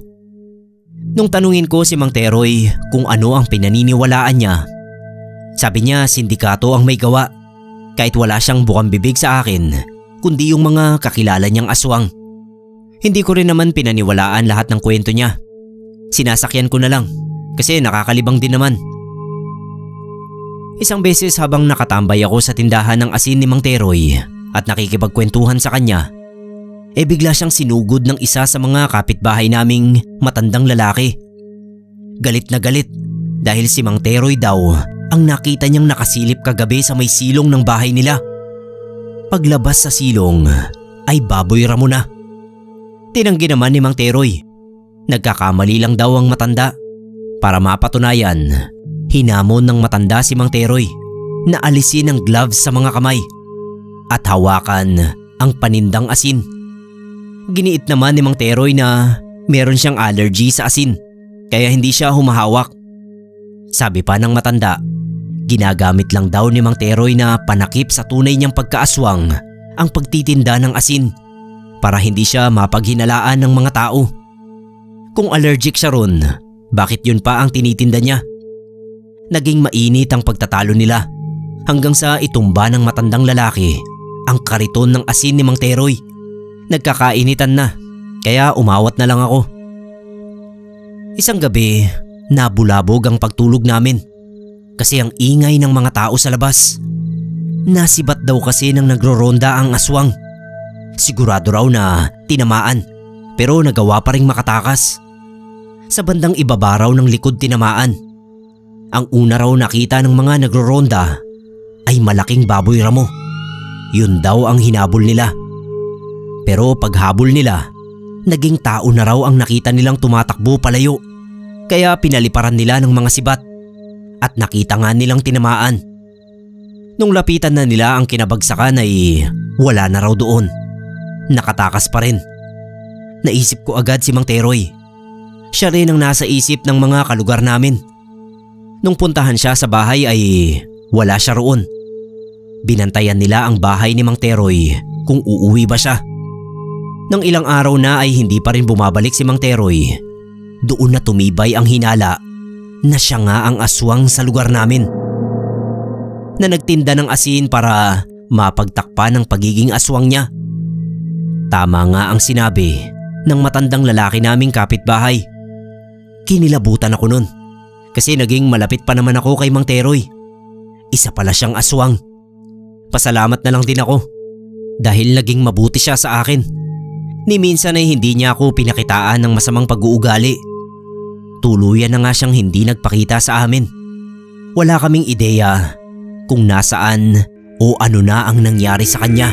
Nung tanungin ko si Mang Teroy kung ano ang pinaniniwalaan niya, sabi niya sindikato ang may gawa. Kahit wala siyang bukang bibig sa akin, kundi yung mga kakilala niyang aswang. Hindi ko rin naman pinaniwalaan lahat ng kwento niya. sinasakyan ko na lang kasi nakakalibang din naman. Isang beses habang nakatambay ako sa tindahan ng asin ni Mang Teroy at nakikipagkwentuhan sa kanya, bigla siyang sinugod ng isa sa mga kapitbahay naming matandang lalaki. Galit na galit dahil si Mang Teroy daw ang nakita niyang nakasilip kagabi sa may silong ng bahay nila. Paglabas sa silong ay baboy ramo na. Tinanggi naman ni Mang Teroy. Nagkakamali lang daw ang matanda. Para mapatunayan, hinamon ng matanda si Mang Teroy na alisin ang gloves sa mga kamay at hawakan ang panindang asin. Giniit naman ni Mang Teroy na meron siyang allergy sa asin kaya hindi siya humahawak. Sabi pa ng matanda, ginagamit lang daw ni Mang Teroy na panakip sa tunay niyang pagkaaswang ang pagtitinda ng asin para hindi siya mapaghinalaan ng mga tao. Kung allergic siya ron, bakit yun pa ang tinitinda niya? Naging mainit ang pagtatalo nila hanggang sa itumba ng matandang lalaki ang kariton ng asin ni Mang Teroy. Nagkakainitan na kaya umawat na lang ako. Isang gabi, nabulabog ang pagtulog namin kasi ang ingay ng mga tao sa labas. Nasibat daw kasi nang nagroronda ang aswang. Sigurado raw na tinamaan pero nagawa pa ring makatakas. Sa bandang ibaba raw ng likod tinamaan. Ang una raw nakita ng mga nagroronda ay malaking baboy ramo. Yun daw ang hinabol nila. Pero paghabol nila, naging tao na raw ang nakita nilang tumatakbo palayo. Kaya pinaliparan nila ng mga sibat at nakita nga nilang tinamaan. Nung lapitan na nila ang kinabagsakan ay wala na raw doon. Nakatakas pa rin. Naisip ko agad si Mang Teroy. Siya rin ang nasa isip ng mga kalugar namin. Nung puntahan siya sa bahay ay wala siya roon. Binantayan nila ang bahay ni Mang Teroy kung uuwi ba siya. Nang ilang araw na ay hindi pa rin bumabalik si Mang Teroy. Doon na tumibay ang hinala na siya nga ang aswang sa lugar namin. Na nagtinda ng asin para mapagtakpan ang pagiging aswang niya. Tama nga ang sinabi ng matandang lalaki naming kapitbahay. Kinilabutan ako nun kasi naging malapit pa naman ako kay Mang Teroy. Isa pala siyang aswang. Pasalamat na lang din ako dahil naging mabuti siya sa akin. Ni minsan ay hindi niya ako pinakitaan ng masamang pag-uugali. Tuluyan na nga siyang hindi nagpakita sa amin. Wala kaming ideya kung nasaan o ano na ang nangyari sa kanya.